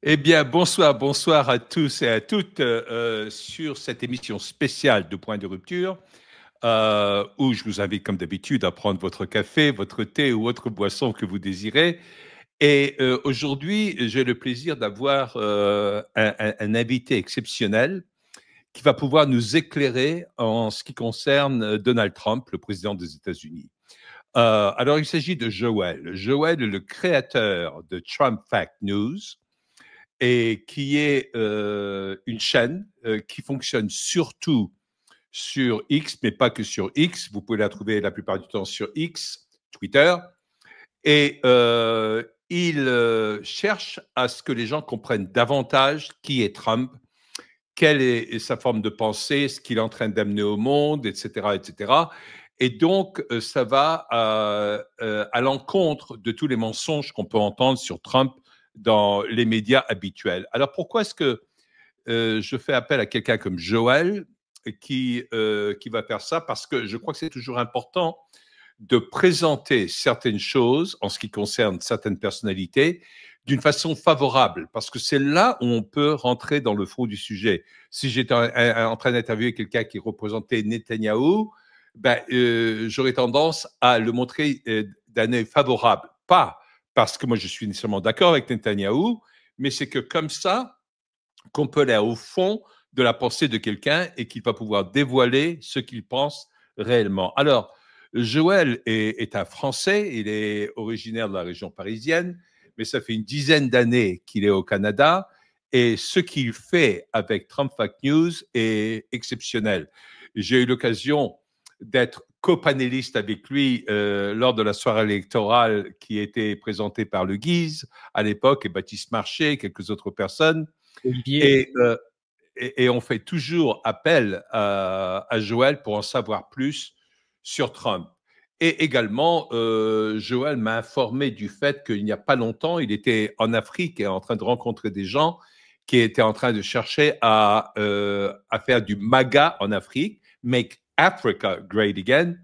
Eh bien, bonsoir à tous et à toutes sur cette émission spéciale de Point de rupture, où je vous invite, comme d'habitude, à prendre votre café, votre thé ou autre boisson que vous désirez. Et aujourd'hui, j'ai le plaisir d'avoir un invité exceptionnel qui va pouvoir nous éclairer en ce qui concerne Donald Trump, le président des États-Unis. Alors, il s'agit de Joël. Joël est le créateur de Trump Fact News et qui est une chaîne qui fonctionne surtout sur X, mais pas que sur X. Vous pouvez la trouver la plupart du temps sur X, Twitter. Et il cherche à ce que les gens comprennent davantage qui est Trump, quelle est sa forme de pensée, ce qu'il est en train d'amener au monde, etc., etc. Et donc, ça va à l'encontre de tous les mensonges qu'on peut entendre sur Trump dans les médias habituels. Alors, pourquoi est-ce que je fais appel à quelqu'un comme Joël qui va faire ça? Parce que je crois que c'est toujours important de présenter certaines choses en ce qui concerne certaines personnalités d'une façon favorable, parce que c'est là où on peut rentrer dans le fond du sujet. Si j'étais en train d'interviewer quelqu'un qui représentait Netanyahou, j'aurais tendance à le montrer d'un œil favorable. Pas parce que moi je suis nécessairement d'accord avec Netanyahou, mais c'est que comme ça, qu'on peut aller au fond de la pensée de quelqu'un et qu'il va pouvoir dévoiler ce qu'il pense réellement. Alors, Joël est un Français, il est originaire de la région parisienne, mais ça fait une dizaine d'années qu'il est au Canada et ce qu'il fait avec Trump Fact News est exceptionnel. J'ai eu l'occasion d'être copanéliste avec lui lors de la soirée électorale qui était présentée par Le Guise à l'époque et Baptiste Marchais et quelques autres personnes. Olivier. Et, on fait toujours appel à Joël pour en savoir plus sur Trump. Et également, Joël m'a informé du fait qu'il n'y a pas longtemps, il était en Afrique et en train de rencontrer des gens qui étaient en train de chercher à faire du MAGA en Afrique, Make Africa Great Again.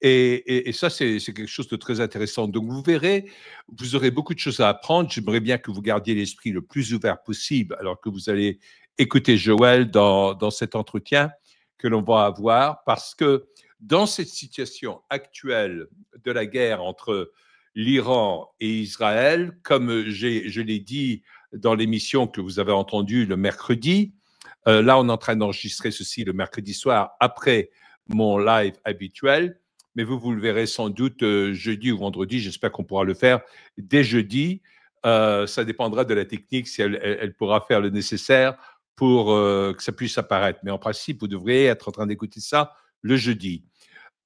Et ça, c'est quelque chose de très intéressant. Donc, vous verrez, vous aurez beaucoup de choses à apprendre. J'aimerais bien que vous gardiez l'esprit le plus ouvert possible alors que vous allez écouter Joël dans cet entretien que l'on va avoir, parce que dans cette situation actuelle de la guerre entre l'Iran et Israël, comme je l'ai dit dans l'émission que vous avez entendue le mercredi, là, on est en train d'enregistrer ceci le mercredi soir après mon live habituel, mais vous le verrez sans doute jeudi ou vendredi. J'espère qu'on pourra le faire dès jeudi. Ça dépendra de la technique, si elle pourra faire le nécessaire pour que ça puisse apparaître. Mais en principe, vous devriez être en train d'écouter ça le jeudi.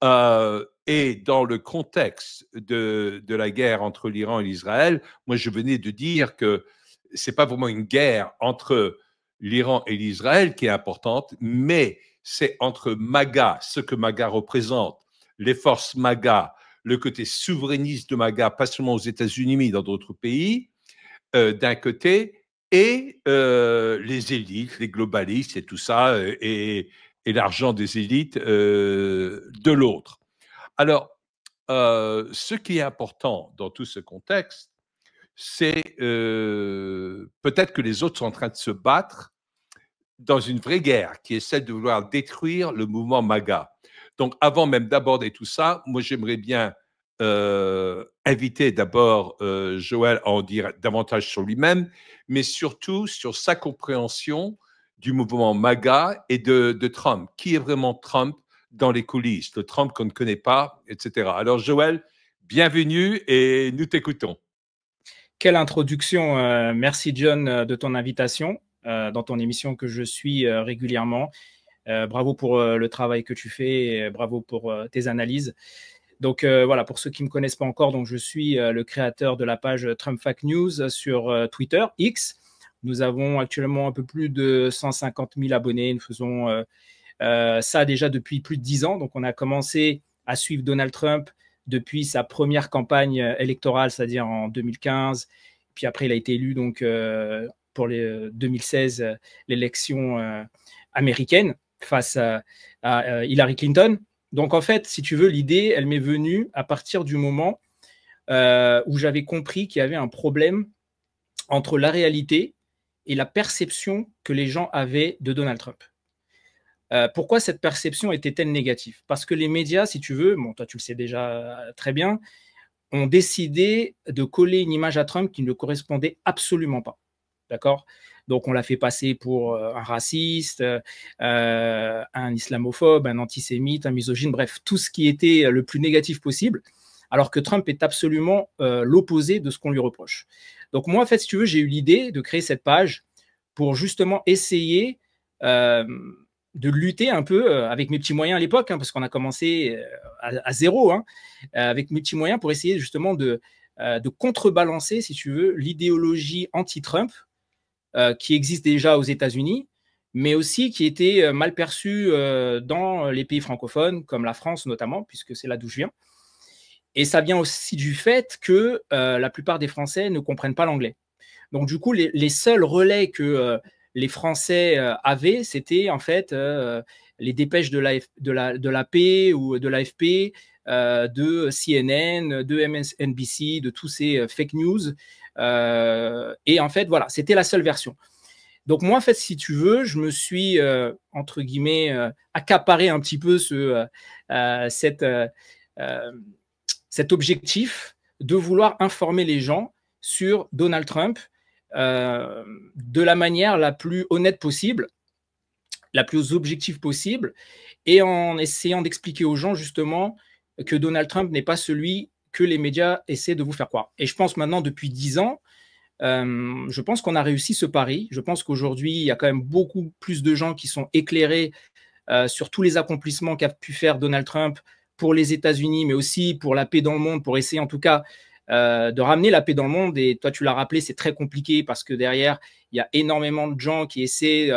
Et dans le contexte de la guerre entre l'Iran et l'Israël, moi, je venais de dire que ce n'est pas vraiment une guerre entre l'Iran et l'Israël qui est importante, mais c'est entre MAGA, ce que MAGA représente, les forces MAGA, le côté souverainiste de MAGA, pas seulement aux États-Unis, mais dans d'autres pays, d'un côté, et les élites, les globalistes et tout ça, et l'argent des élites de l'autre. Alors, ce qui est important dans tout ce contexte, c'est peut-être que les autres sont en train de se battre dans une vraie guerre, qui est celle de vouloir détruire le mouvement MAGA. Donc, avant même d'aborder tout ça, moi, j'aimerais bien inviter d'abord Joël à en dire davantage sur lui-même, mais surtout sur sa compréhension du mouvement MAGA et de Trump. Qui est vraiment Trump dans les coulisses, le Trump qu'on ne connaît pas, etc. Alors, Joël, bienvenue et nous t'écoutons. Quelle introduction. Merci John de ton invitation dans ton émission que je suis régulièrement. Bravo pour le travail que tu fais et bravo pour tes analyses. Donc voilà, pour ceux qui ne me connaissent pas encore, donc je suis le créateur de la page Trump Fact News sur Twitter, X. Nous avons actuellement un peu plus de 150 000 abonnés. Nous faisons ça déjà depuis plus de 10 ans. Donc on a commencé à suivre Donald Trump depuis sa première campagne électorale, c'est-à-dire en 2015. Puis après, il a été élu donc, pour les 2016, l'élection américaine face à Hillary Clinton. Donc en fait, si tu veux, l'idée, elle m'est venue à partir du moment où j'avais compris qu'il y avait un problème entre la réalité et la perception que les gens avaient de Donald Trump. Pourquoi cette perception était-elle négative? Parce que les médias, si tu veux, bon, toi tu le sais déjà très bien, ont décidé de coller une image à Trump qui ne correspondait absolument pas. D'accord? Donc on l'a fait passer pour un raciste, un islamophobe, un antisémite, un misogyne, bref, tout ce qui était le plus négatif possible, alors que Trump est absolument l'opposé de ce qu'on lui reproche. Donc moi, en fait, si tu veux, j'ai eu l'idée de créer cette page pour justement essayer de lutter un peu avec mes petits moyens à l'époque, hein, parce qu'on a commencé à zéro, hein, avec mes petits moyens pour essayer justement de contrebalancer, si tu veux, l'idéologie anti-Trump qui existe déjà aux États-Unis, mais aussi qui était mal perçue dans les pays francophones, comme la France notamment, puisque c'est là d'où je viens. Et ça vient aussi du fait que la plupart des Français ne comprennent pas l'anglais. Donc du coup, les seuls relais que les Français avaient, c'était en fait les dépêches de l'AP ou de l'AFP, de CNN, de MSNBC, de tous ces fake news. Et en fait, voilà, c'était la seule version. Donc moi, en fait, si tu veux, je me suis, entre guillemets, accaparé un petit peu cet objectif de vouloir informer les gens sur Donald Trump de la manière la plus honnête possible, la plus objective possible, et en essayant d'expliquer aux gens justement que Donald Trump n'est pas celui que les médias essaient de vous faire croire. Et je pense maintenant, depuis 10 ans, je pense qu'on a réussi ce pari. Je pense qu'aujourd'hui, il y a quand même beaucoup plus de gens qui sont éclairés sur tous les accomplissements qu'a pu faire Donald Trump pour les États-Unis, mais aussi pour la paix dans le monde, pour essayer en tout cas de ramener la paix dans le monde. Et toi, tu l'as rappelé, c'est très compliqué parce que derrière, il y a énormément de gens qui essaient,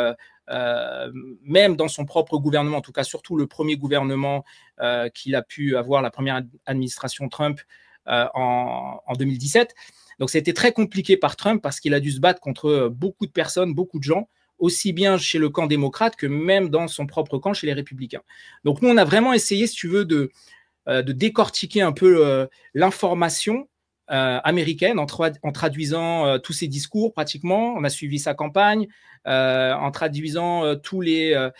même dans son propre gouvernement, en tout cas surtout le premier gouvernement qu'il a pu avoir, la première administration Trump en 2017. Donc, c'était très compliqué par Trump parce qu'il a dû se battre contre beaucoup de personnes, beaucoup de gens, aussi bien chez le camp démocrate que même dans son propre camp chez les républicains. Donc, nous, on a vraiment essayé, si tu veux, de décortiquer un peu l'information américaine en traduisant tous ses discours pratiquement. On a suivi sa campagne en traduisant toutes les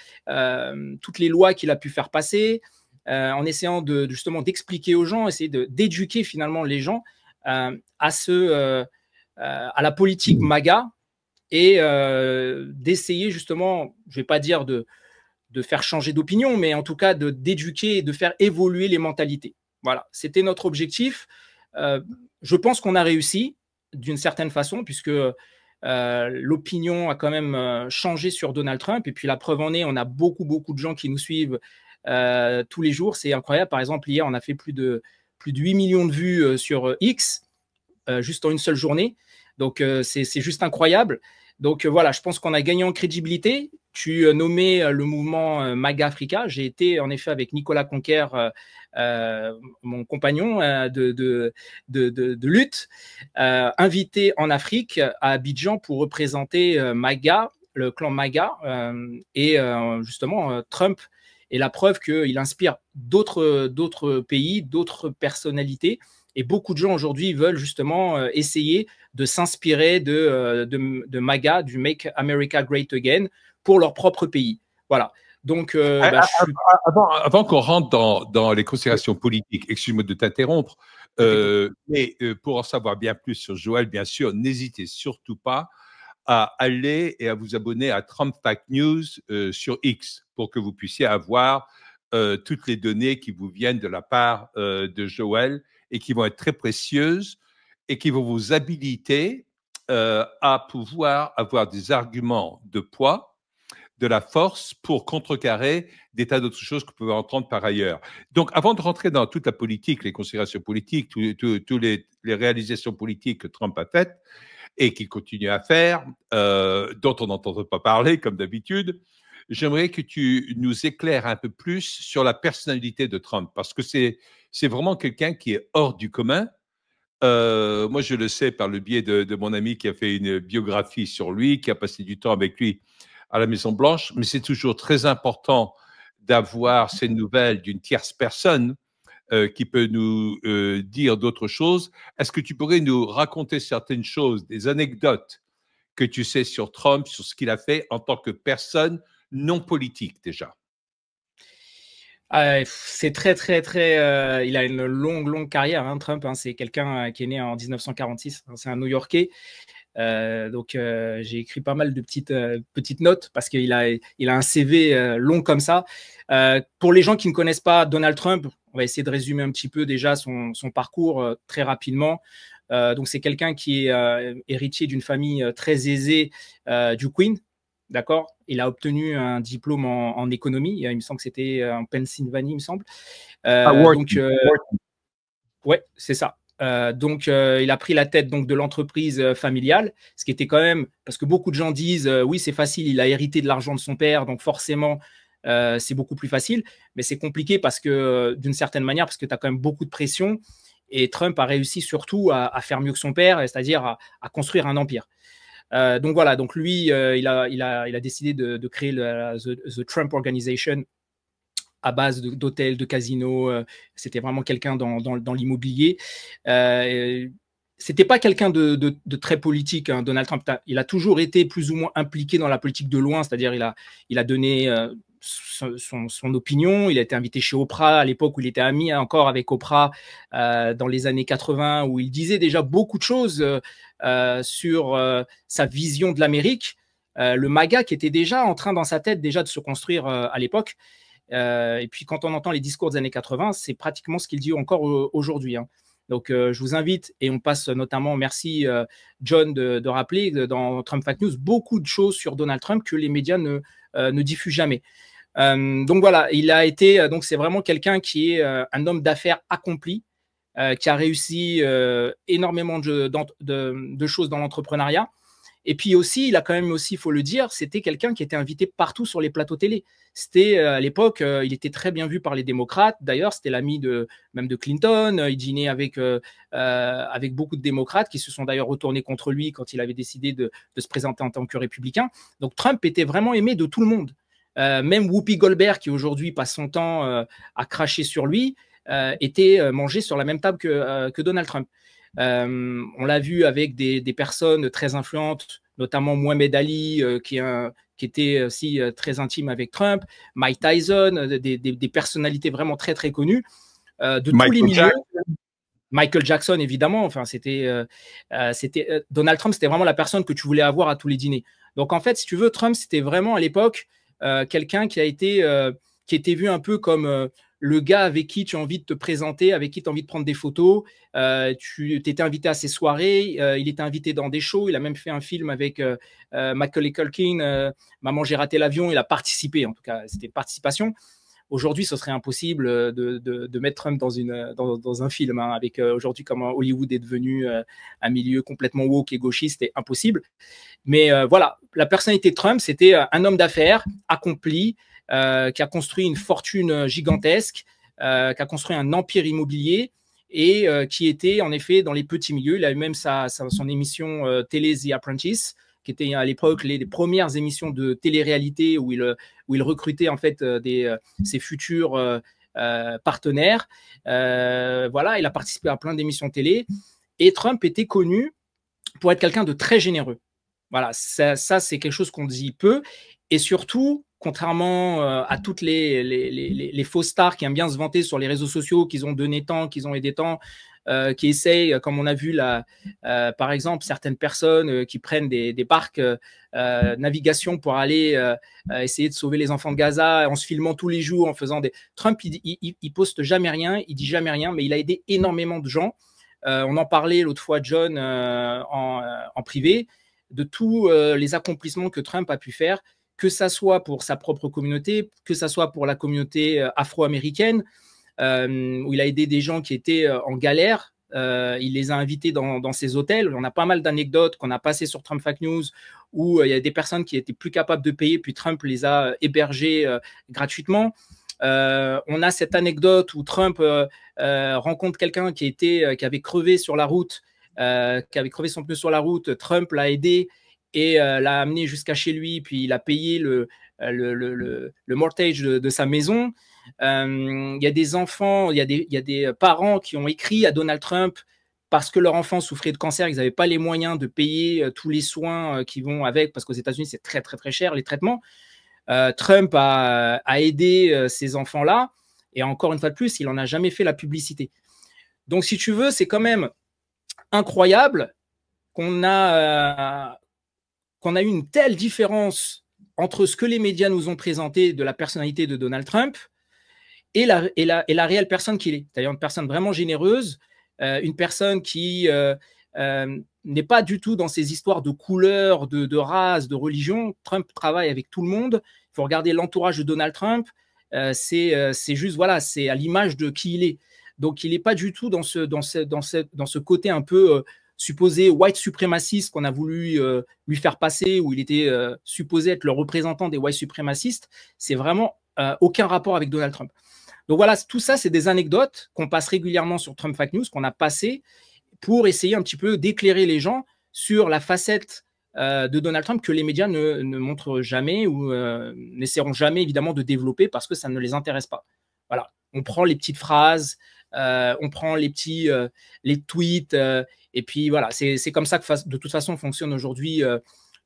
lois qu'il a pu faire passer, en essayant justement d'expliquer aux gens, essayer d'éduquer finalement les gens à la politique MAGA et d'essayer justement, je ne vais pas dire de faire changer d'opinion, mais en tout cas d'éduquer et de faire évoluer les mentalités. Voilà, c'était notre objectif. Je pense qu'on a réussi d'une certaine façon, puisque l'opinion a quand même changé sur Donald Trump. Et puis la preuve en est, on a beaucoup de gens qui nous suivent tous les jours. C'est incroyable. Par exemple, hier, on a fait plus de 8 millions de vues sur X, juste en une seule journée. Donc, c'est juste incroyable. Donc, voilà, je pense qu'on a gagné en crédibilité. Tu nommais le mouvement MAGA Africa. J'ai été, en effet, avec Nicolas Conquer, mon compagnon de lutte, invité en Afrique, à Abidjan, pour représenter MAGA, le clan MAGA, et justement, Trump est la preuve qu'il inspire d'autres pays, d'autres personnalités. Et beaucoup de gens aujourd'hui veulent justement essayer de s'inspirer de MAGA, du Make America Great Again, pour leur propre pays. Voilà. Donc, avant qu'on rentre dans les considérations politiques, excuse-moi de t'interrompre, mais pour en savoir bien plus sur Joël, bien sûr, n'hésitez surtout pas à aller et à vous abonner à Trump Fact News sur X pour que vous puissiez avoir toutes les données qui vous viennent de la part de Joël et qui vont être très précieuses et qui vont vous habiliter à pouvoir avoir des arguments de poids, de la force pour contrecarrer des tas d'autres choses que vous pouvez entendre par ailleurs. Donc, avant de rentrer dans toute la politique, les considérations politiques, toutes les réalisations politiques que Trump a faites et qu'il continue à faire, dont on n'entend pas parler comme d'habitude, j'aimerais que tu nous éclaires un peu plus sur la personnalité de Trump, parce que c'est vraiment quelqu'un qui est hors du commun. Moi, je le sais par le biais de mon ami qui a fait une biographie sur lui, qui a passé du temps avec lui à la Maison-Blanche, mais c'est toujours très important d'avoir ces nouvelles d'une tierce personne qui peut nous dire d'autres choses. Est-ce que tu pourrais nous raconter certaines choses, des anecdotes que tu sais sur Trump, sur ce qu'il a fait en tant que personne non politique déjà? C'est très, très, très. Il a une longue, longue carrière, hein, Trump. Hein, c'est quelqu'un qui est né en 1946. Hein, c'est un New-Yorkais. Donc, j'ai écrit pas mal de petites notes parce qu'il a un CV long comme ça. Pour les gens qui ne connaissent pas Donald Trump, on va essayer de résumer un petit peu déjà son parcours très rapidement. Donc, c'est quelqu'un qui est héritier d'une famille très aisée du Queen. D'accord. Il a obtenu un diplôme en économie. Il me semble que c'était en Pennsylvanie, il me semble. Donc, ouais, c'est ça. Donc, il a pris la tête donc de l'entreprise familiale, ce qui était quand même, parce que beaucoup de gens disent, oui, c'est facile, il a hérité de l'argent de son père, donc forcément, c'est beaucoup plus facile. Mais c'est compliqué parce que, d'une certaine manière, parce que tu as quand même beaucoup de pression. Et Trump a réussi surtout à faire mieux que son père, c'est-à-dire à construire un empire. Donc voilà, donc lui, il a décidé de créer the Trump Organization à base d'hôtels, de casinos. C'était vraiment quelqu'un dans l'immobilier. C'était pas quelqu'un de très politique, hein, Donald Trump. Il a toujours été plus ou moins impliqué dans la politique de loin, c'est-à-dire il a donné son opinion. Il a été invité chez Oprah à l'époque où il était ami encore avec Oprah dans les années 80, où il disait déjà beaucoup de choses sur sa vision de l'Amérique. Le MAGA qui était déjà en train dans sa tête déjà de se construire à l'époque. Et puis quand on entend les discours des années 80, c'est pratiquement ce qu'il dit encore aujourd'hui. Hein. Donc je vous invite, et on passe notamment, merci John de rappeler dans Trump Fact News, beaucoup de choses sur Donald Trump que les médias ne diffusent jamais. Donc voilà, il a été, donc c'est vraiment quelqu'un qui est un homme d'affaires accompli, qui a réussi énormément de choses dans l'entrepreneuriat. Et puis aussi, il a quand même aussi, il faut le dire, c'était quelqu'un qui était invité partout sur les plateaux télé. C'était à l'époque, il était très bien vu par les démocrates. D'ailleurs, c'était l'ami même de Clinton. Il dînait avec beaucoup de démocrates qui se sont d'ailleurs retournés contre lui quand il avait décidé de se présenter en tant que républicain. Donc Trump était vraiment aimé de tout le monde. Même Whoopi Goldberg, qui aujourd'hui passe son temps à cracher sur lui, était mangé sur la même table que Donald Trump. On l'a vu avec des personnes très influentes, notamment Mohamed Ali, qui était aussi très intime avec Trump, Mike Tyson, des personnalités vraiment très très connues de tous les milieux. Michael Jackson, évidemment. Enfin, Donald Trump, c'était vraiment la personne que tu voulais avoir à tous les dîners. Donc en fait, si tu veux, Trump, c'était vraiment à l'époque quelqu'un qui était vu un peu comme le gars avec qui tu as envie de te présenter, avec qui tu as envie de prendre des photos. Tu étais invité à ses soirées, il était invité dans des shows, il a même fait un film avec Macaulay Culkin, Maman, j'ai raté l'avion, il a participé, en tout cas, c'était participation. Aujourd'hui, ce serait impossible de mettre Trump dans un film, hein, avec aujourd'hui comment Hollywood est devenu un milieu complètement woke et gauchiste, c'est impossible. Mais voilà, la personnalité de Trump, c'était un homme d'affaires accompli, qui a construit une fortune gigantesque, qui a construit un empire immobilier et qui était en effet dans les petits milieux. Il a eu même son émission télé The Apprentice, qui était à l'époque les premières émissions de télé-réalité où il recrutait en fait ses futurs partenaires. Voilà, il a participé à plein d'émissions télé et Trump était connu pour être quelqu'un de très généreux. Voilà, ça c'est quelque chose qu'on dit peu. Et surtout, contrairement à toutes les faux stars qui aiment bien se vanter sur les réseaux sociaux, qu'ils ont donné tant, qu'ils ont aidé tant, qui essayent, comme on a vu là, par exemple, certaines personnes qui prennent des barques navigation pour aller essayer de sauver les enfants de Gaza en se filmant tous les jours, en faisant des... Trump, il poste jamais rien, il dit jamais rien, mais il a aidé énormément de gens. On en parlait l'autre fois, John, en privé, de tous les accomplissements que Trump a pu faire, que ça soit pour sa propre communauté, que ça soit pour la communauté afro-américaine, où il a aidé des gens qui étaient en galère. Il les a invités dans ses hôtels. On a pas mal d'anecdotes qu'on a passées sur Trump Fact News où il y a des personnes qui étaient plus capables de payer, puis Trump les a hébergés gratuitement. On a cette anecdote où Trump rencontre quelqu'un qui avait crevé sur la route, qui avait crevé son pneu sur la route. Trump l'a aidé et l'a amené jusqu'à chez lui, puis il a payé le mortgage de sa maison. Il y a des enfants, il y a des parents qui ont écrit à Donald Trump parce que leur enfant souffrait de cancer, ils n'avaient pas les moyens de payer tous les soins qui vont avec, parce qu'aux États-Unis, c'est très, très, très cher, les traitements. Trump a aidé ces enfants-là, et encore une fois de plus, il n'en a jamais fait la publicité. Donc, si tu veux, c'est quand même incroyable qu'on a eu une telle différence entre ce que les médias nous ont présenté de la personnalité de Donald Trump et la réelle personne qu'il est. C'est-à-dire une personne vraiment généreuse, une personne qui n'est pas du tout dans ces histoires de couleurs, de race, de religion. Trump travaille avec tout le monde. Il faut regarder l'entourage de Donald Trump. C'est juste, voilà, c'est à l'image de qui il est. Donc, il n'est pas du tout dans ce côté un peu supposé white suprémaciste qu'on a voulu lui faire passer, où il était supposé être le représentant des white suprémacistes. C'est vraiment aucun rapport avec Donald Trump. Donc voilà, tout ça, c'est des anecdotes qu'on passe régulièrement sur Trump Fake News, qu'on a passées pour essayer un petit peu d'éclairer les gens sur la facette de Donald Trump que les médias ne montrent jamais ou n'essaieront jamais évidemment de développer parce que ça ne les intéresse pas. Voilà, on prend les petites phrases, on prend les tweets, et puis voilà, c'est comme ça que de toute façon fonctionne aujourd'hui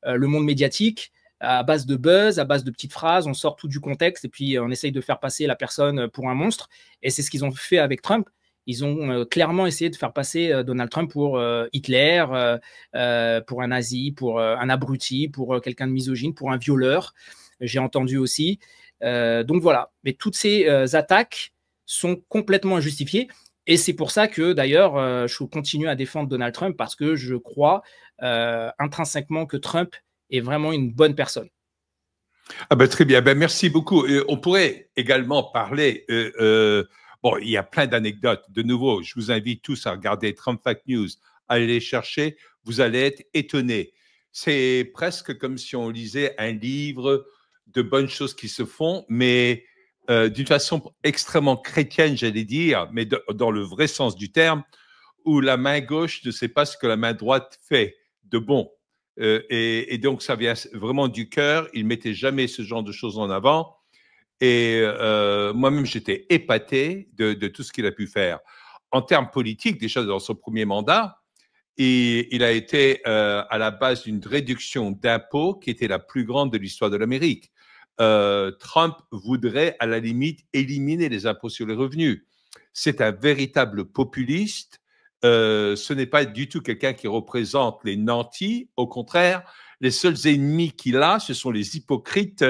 le monde médiatique, à base de buzz, à base de petites phrases, on sort tout du contexte et puis on essaye de faire passer la personne pour un monstre. Et c'est ce qu'ils ont fait avec Trump. Ils ont clairement essayé de faire passer Donald Trump pour Hitler, pour un nazi, pour un abruti, pour quelqu'un de misogyne, pour un violeur. J'ai entendu aussi. Donc voilà, mais toutes ces attaques sont complètement injustifiées. Et c'est pour ça que d'ailleurs, je continue à défendre Donald Trump parce que je crois intrinsèquement que Trump est vraiment une bonne personne. Ah ben, très bien, ben, merci beaucoup. On pourrait également parler, bon, il y a plein d'anecdotes. De nouveau, je vous invite tous à regarder Trump Fake News, à aller les chercher, vous allez être étonnés. C'est presque comme si on lisait un livre de bonnes choses qui se font, mais d'une façon extrêmement chrétienne, j'allais dire, mais dans le vrai sens du terme, où la main gauche ne sait pas ce que la main droite fait de bon. Et donc, ça vient vraiment du cœur. Il ne mettait jamais ce genre de choses en avant. Et moi-même, j'étais épaté de tout ce qu'il a pu faire. En termes politiques, déjà dans son premier mandat, il a été à la base d'une réduction d'impôts qui était la plus grande de l'histoire de l'Amérique. Trump voudrait, à la limite, éliminer les impôts sur les revenus. C'est un véritable populiste. Ce n'est pas du tout quelqu'un qui représente les nantis. Au contraire, les seuls ennemis qu'il a, ce sont les hypocrites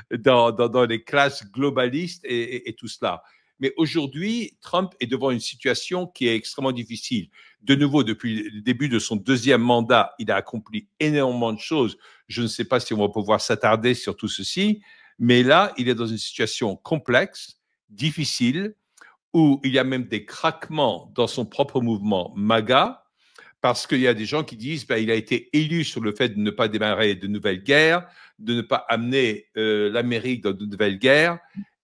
dans les classes globalistes et tout cela. Mais aujourd'hui, Trump est devant une situation qui est extrêmement difficile. De nouveau, depuis le début de son deuxième mandat, il a accompli énormément de choses. Je ne sais pas si on va pouvoir s'attarder sur tout ceci, mais là, il est dans une situation complexe, difficile, où il y a même des craquements dans son propre mouvement MAGA, parce qu'il y a des gens qui disent qu'il a été élu sur le fait de ne pas démarrer de nouvelles guerres, de ne pas amener l'Amérique dans de nouvelles guerres.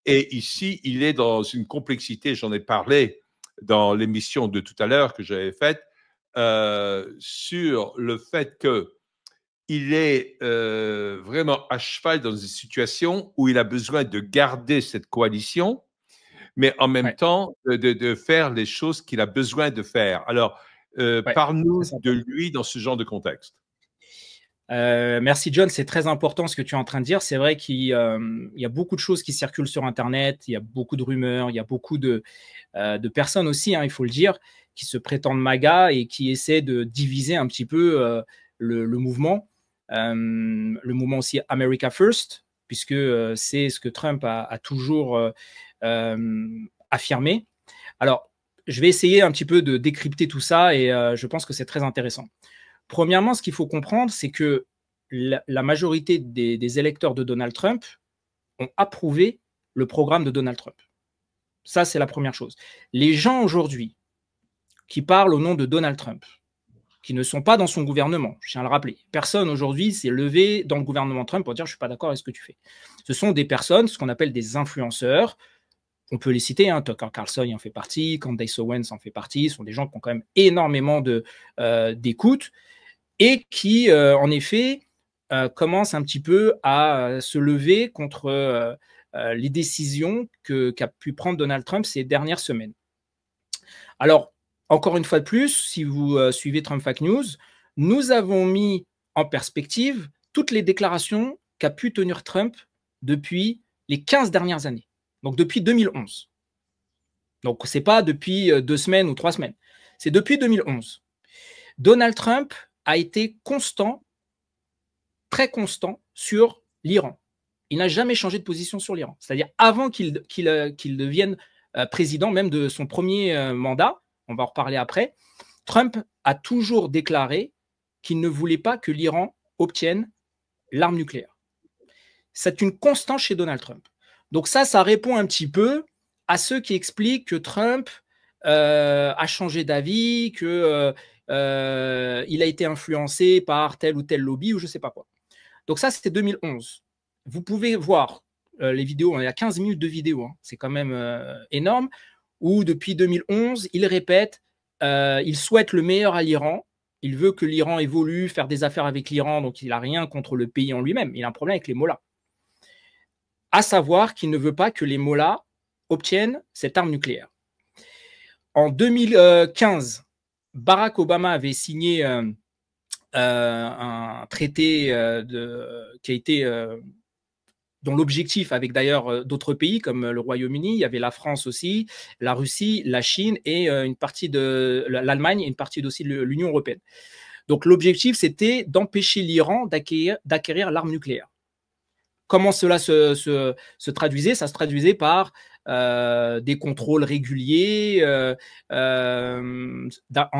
Et ici, il est dans une complexité, j'en ai parlé dans l'émission de tout à l'heure que j'avais faite, sur le fait qu'il est vraiment à cheval dans une situation où il a besoin de garder cette coalition, mais en même temps de faire les choses qu'il a besoin de faire. Alors, parle-nous de lui dans ce genre de contexte. Merci John, c'est très important ce que tu es en train de dire. C'est vrai qu'il y a beaucoup de choses qui circulent sur Internet, il y a beaucoup de rumeurs, il y a beaucoup de personnes aussi, hein, il faut le dire, qui se prétendent MAGA et qui essaient de diviser un petit peu le mouvement. Le mouvement aussi America First, puisque c'est ce que Trump a toujours affirmé. Alors, je vais essayer un petit peu de décrypter tout ça et je pense que c'est très intéressant. Premièrement, ce qu'il faut comprendre, c'est que la majorité des électeurs de Donald Trump ont approuvé le programme de Donald Trump. Ça, c'est la première chose. Les gens aujourd'hui qui parlent au nom de Donald Trump, qui ne sont pas dans son gouvernement, je tiens à le rappeler, personne aujourd'hui s'est levé dans le gouvernement Trump pour dire « je ne suis pas d'accord avec ce que tu fais ». Ce sont des personnes, ce qu'on appelle des influenceurs. On peut les citer, hein, Tucker Carlson en fait partie, Candace Owens en fait partie, ce sont des gens qui ont quand même énormément d'écoute et qui, en effet, commencent un petit peu à se lever contre les décisions qu'a pu prendre Donald Trump ces dernières semaines. Alors, encore une fois de plus, si vous suivez Trump Fake News, nous avons mis en perspective toutes les déclarations qu'a pu tenir Trump depuis les 15 dernières années, donc depuis 2011. Donc, ce n'est pas depuis 2 semaines ou 3 semaines, c'est depuis 2011. Donald Trump a été constant, très constant sur l'Iran. Il n'a jamais changé de position sur l'Iran. C'est-à-dire avant qu'il devienne président, même de son premier mandat, on va en reparler après, Trump a toujours déclaré qu'il ne voulait pas que l'Iran obtienne l'arme nucléaire. C'est une constante chez Donald Trump. Donc ça répond un petit peu à ceux qui expliquent que Trump a changé d'avis, qu'il a été influencé par tel ou tel lobby ou je ne sais pas quoi. Donc ça, c'était 2011. Vous pouvez voir les vidéos, il y a 15 minutes de vidéo, hein, c'est quand même énorme, où depuis 2011, il répète, il souhaite le meilleur à l'Iran, il veut que l'Iran évolue, faire des affaires avec l'Iran, donc il n'a rien contre le pays en lui-même, il a un problème avec les mollahs. À savoir qu'il ne veut pas que les mollahs obtiennent cette arme nucléaire. En 2015, Barack Obama avait signé un traité qui a été dont l'objectif, avec d'ailleurs d'autres pays comme le Royaume-Uni, il y avait la France aussi, la Russie, la Chine et une partie de l'Allemagne et une partie aussi de l'Union européenne. Donc l'objectif, c'était d'empêcher l'Iran d'acquérir l'arme nucléaire. Comment cela se traduisait? Ça se traduisait par des contrôles réguliers en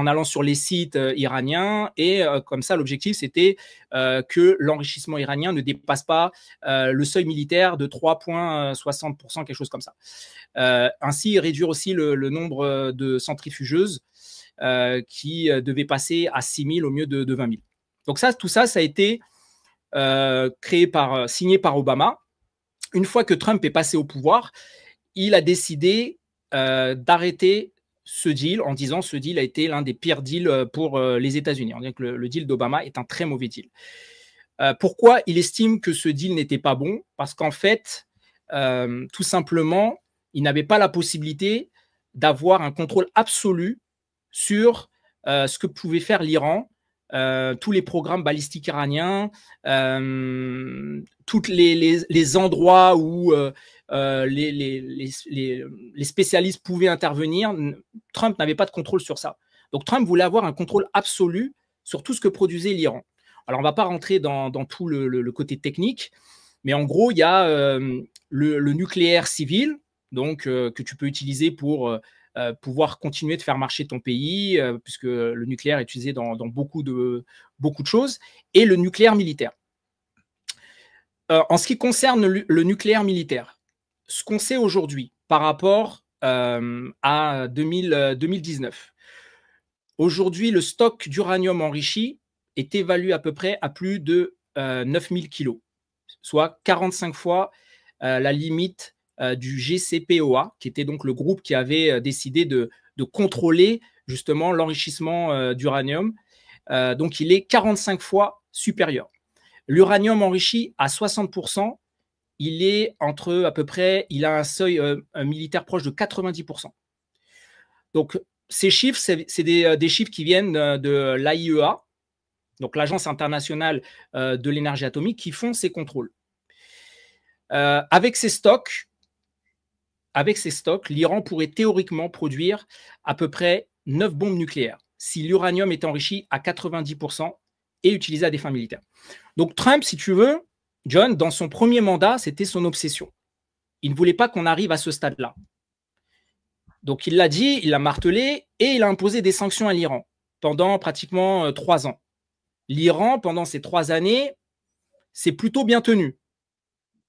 allant sur les sites iraniens et comme ça, l'objectif, c'était que l'enrichissement iranien ne dépasse pas le seuil militaire de 3,60%, quelque chose comme ça. Ainsi, réduire aussi le nombre de centrifugeuses qui devaient passer à 6 000 au mieux de 20 000. Donc tout ça, ça a été signé par Obama. Une fois que Trump est passé au pouvoir, il a décidé d'arrêter ce deal en disant que ce deal a été l'un des pires deals pour les États-Unis. On dirait que le deal d'Obama est un très mauvais deal. Pourquoi il estime que ce deal n'était pas bon? Parce qu'en fait, tout simplement, il n'avait pas la possibilité d'avoir un contrôle absolu sur ce que pouvait faire l'Iran, tous les programmes balistiques iraniens, tous les endroits où les spécialistes pouvaient intervenir. Trump n'avait pas de contrôle sur ça. Donc Trump voulait avoir un contrôle absolu sur tout ce que produisait l'Iran. Alors on ne va pas rentrer dans tout le côté technique, mais en gros, il y a le nucléaire civil, donc que tu peux utiliser pour pouvoir continuer de faire marcher ton pays, puisque le nucléaire est utilisé dans beaucoup de choses, et le nucléaire militaire. En ce qui concerne le nucléaire militaire, ce qu'on sait aujourd'hui par rapport à 2019, aujourd'hui, le stock d'uranium enrichi est évalué à peu près à plus de 9000 kilos, soit 45 fois la limite du GCPOA, qui était donc le groupe qui avait décidé de contrôler justement l'enrichissement d'uranium. Donc, il est 45 fois supérieur. L'uranium enrichi à 60%, il est entre à peu près, il a un seuil militaire proche de 90%. Donc, ces chiffres, c'est des chiffres qui viennent de l'AIEA, donc l'Agence internationale de l'énergie atomique, qui font ces contrôles. Avec ces stocks, l'Iran pourrait théoriquement produire à peu près 9 bombes nucléaires si l'uranium est enrichi à 90% et utilisé à des fins militaires. Donc Trump, si tu veux, John, dans son premier mandat, c'était son obsession. Il ne voulait pas qu'on arrive à ce stade-là. Donc il l'a dit, il l'a martelé et il a imposé des sanctions à l'Iran pendant pratiquement 3 ans. L'Iran, pendant ces 3 années, c'est plutôt bien tenu.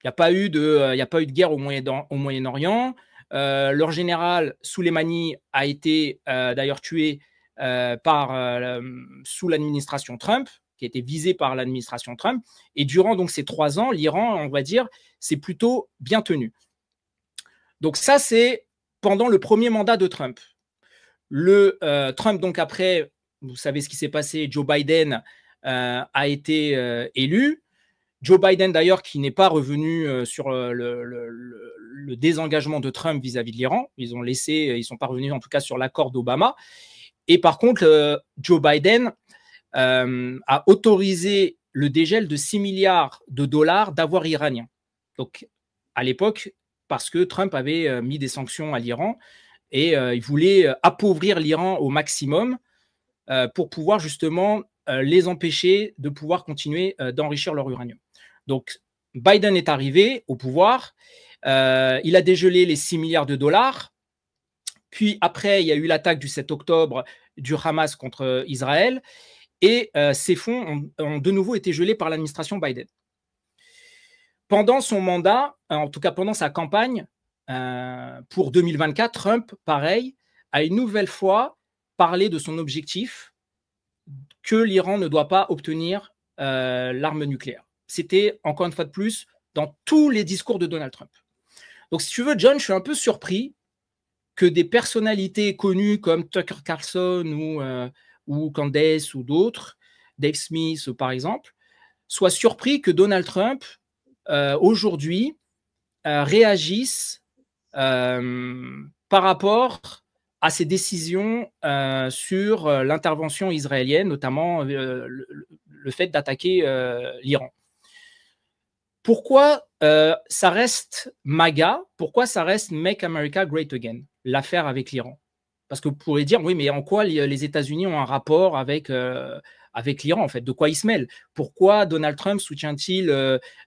Il n'y a pas eu de guerre au Moyen-Orient. Leur général, Soleimani, a été d'ailleurs tué sous l'administration Trump, qui a été visé par l'administration Trump. Et durant donc ces 3 ans, l'Iran, on va dire, c'est plutôt bien tenu. Donc ça, c'est pendant le premier mandat de Trump. Trump, donc après, vous savez ce qui s'est passé, Joe Biden a été élu. Joe Biden, d'ailleurs, qui n'est pas revenu sur le désengagement de Trump vis-à-vis de l'Iran. Ils ne sont pas revenus, en tout cas, sur l'accord d'Obama. Et par contre, Joe Biden a autorisé le dégel de 6 milliards de dollars d'avoirs iraniens. Donc, à l'époque, parce que Trump avait mis des sanctions à l'Iran et il voulait appauvrir l'Iran au maximum pour pouvoir justement les empêcher de pouvoir continuer d'enrichir leur uranium. Donc, Biden est arrivé au pouvoir, il a dégelé les 6 milliards de dollars, puis après, il y a eu l'attaque du 7 octobre du Hamas contre Israël, et ces fonds ont de nouveau été gelés par l'administration Biden. Pendant son mandat, en tout cas pendant sa campagne pour 2024, Trump, pareil, a une nouvelle fois parlé de son objectif que l'Iran ne doit pas obtenir l'arme nucléaire. C'était, encore une fois de plus, dans tous les discours de Donald Trump. Donc, si tu veux, John, je suis un peu surpris que des personnalités connues comme Tucker Carlson ou Candace ou d'autres, Dave Smith par exemple, soient surpris que Donald Trump, aujourd'hui, réagisse par rapport à ses décisions sur l'intervention israélienne, notamment le fait d'attaquer l'Iran. Pourquoi ça reste MAGA? Pourquoi ça reste Make America Great Again, l'affaire avec l'Iran? Parce que vous pourrez dire, oui, mais en quoi les États-Unis ont un rapport avec l'Iran, en fait? De quoi ils se mêlent? Pourquoi Donald Trump soutient-il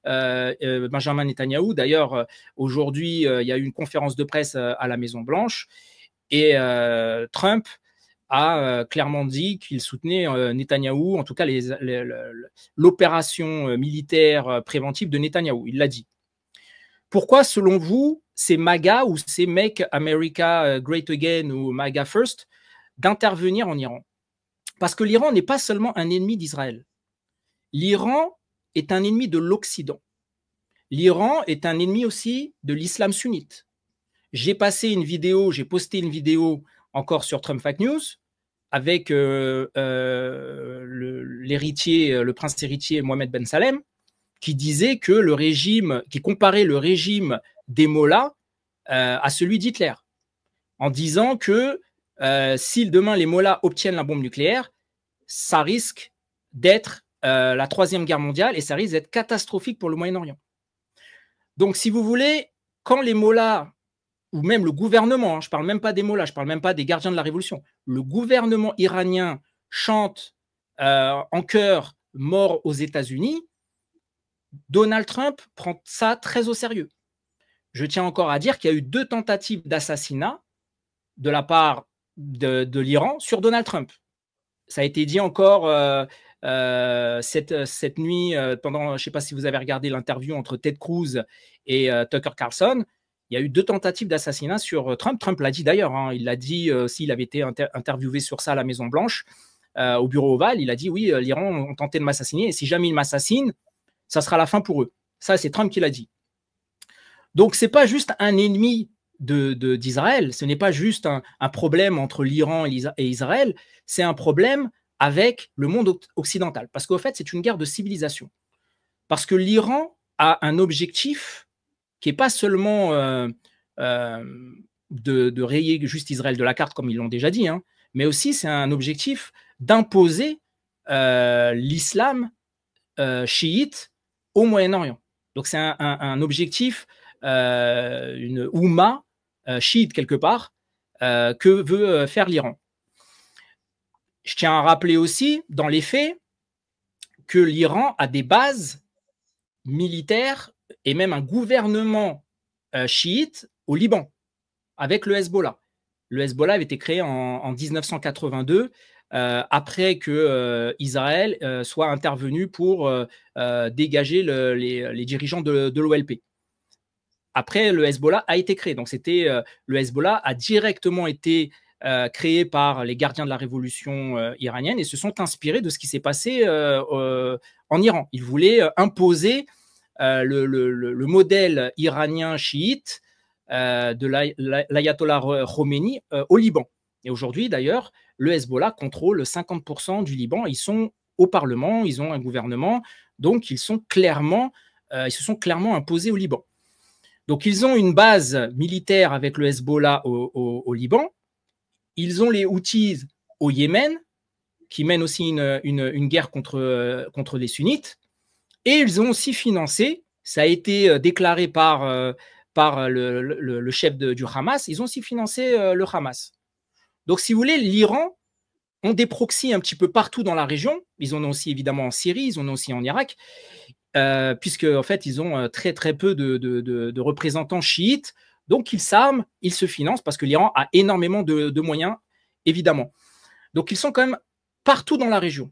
Benjamin Netanyahou? D'ailleurs, aujourd'hui, il y a eu une conférence de presse à la Maison-Blanche et Trump a clairement dit qu'il soutenait Netanyahou, en tout cas l'opération militaire préventive de Netanyahou. Il l'a dit. Pourquoi, selon vous, c'est MAGA ou c'est Make America Great Again ou MAGA First d'intervenir en Iran? Parce que l'Iran n'est pas seulement un ennemi d'Israël. L'Iran est un ennemi de l'Occident. L'Iran est un ennemi aussi de l'islam sunnite. J'ai posté une vidéo encore sur Trump Fake News avec l'héritier, le prince héritier Mohamed Ben Salem, qui disait que qui comparait le régime des Mollahs à celui d'Hitler, en disant que si demain les Mollahs obtiennent la bombe nucléaire, ça risque d'être la Troisième Guerre mondiale et ça risque d'être catastrophique pour le Moyen-Orient. Donc, si vous voulez, quand les Mollahs, ou même le gouvernement, je ne parle même pas des Mollahs, je ne parle même pas des gardiens de la révolution, le gouvernement iranien chante en chœur « mort aux États-Unis », Donald Trump prend ça très au sérieux. Je tiens encore à dire qu'il y a eu 2 tentatives d'assassinat de la part de l'Iran sur Donald Trump. Ça a été dit encore cette nuit, pendant, je ne sais pas si vous avez regardé l'interview entre Ted Cruz et Tucker Carlson, il y a eu 2 tentatives d'assassinat sur Trump. Trump l'a dit d'ailleurs, hein, il l'a dit s'il avait été interviewé sur ça à la Maison-Blanche, au bureau ovale, il a dit oui, l'Iran ont tenté de m'assassiner et si jamais ils m'assassinent, ça sera la fin pour eux. Ça, c'est Trump qui l'a dit. Donc, ce n'est pas juste un ennemi d'Israël, ce n'est pas juste un problème entre l'Iran et Israël, c'est un problème avec le monde occidental. Parce qu'au fait, c'est une guerre de civilisation. Parce que l'Iran a un objectif qui n'est pas seulement de rayer juste Israël de la carte, comme ils l'ont déjà dit, hein, mais aussi c'est un objectif d'imposer l'islam chiite au Moyen-Orient. Donc c'est un objectif, une Oumma chiite quelque part, que veut faire l'Iran. Je tiens à rappeler aussi, dans les faits, que l'Iran a des bases militaires et même un gouvernement chiite au Liban, avec le Hezbollah. Le Hezbollah avait été créé en 1982, après que Israël soit intervenu pour dégager les dirigeants de l'OLP. Après, le Hezbollah a été créé. Donc, le Hezbollah a directement été créé par les gardiens de la révolution iranienne et se sont inspirés de ce qui s'est passé en Iran. Ils voulaient imposer le modèle iranien chiite de l'ayatollah Khomeini au Liban. Et aujourd'hui, d'ailleurs, le Hezbollah contrôle 50% du Liban. Ils sont au Parlement, ils ont un gouvernement, donc ils se sont clairement imposés au Liban. Donc, ils ont une base militaire avec le Hezbollah au Liban. Ils ont les Houthis au Yémen, qui mène aussi une guerre contre les sunnites. Et ils ont aussi financé, ça a été déclaré par le chef du Hamas, ils ont aussi financé le Hamas. Donc, si vous voulez, l'Iran ont des proxys un petit peu partout dans la région. Ils en ont aussi évidemment en Syrie, ils en ont aussi en Irak, puisque en fait, ils ont très très peu de représentants chiites. Donc, ils s'arment, ils se financent, parce que l'Iran a énormément de moyens, évidemment. Donc, ils sont quand même partout dans la région.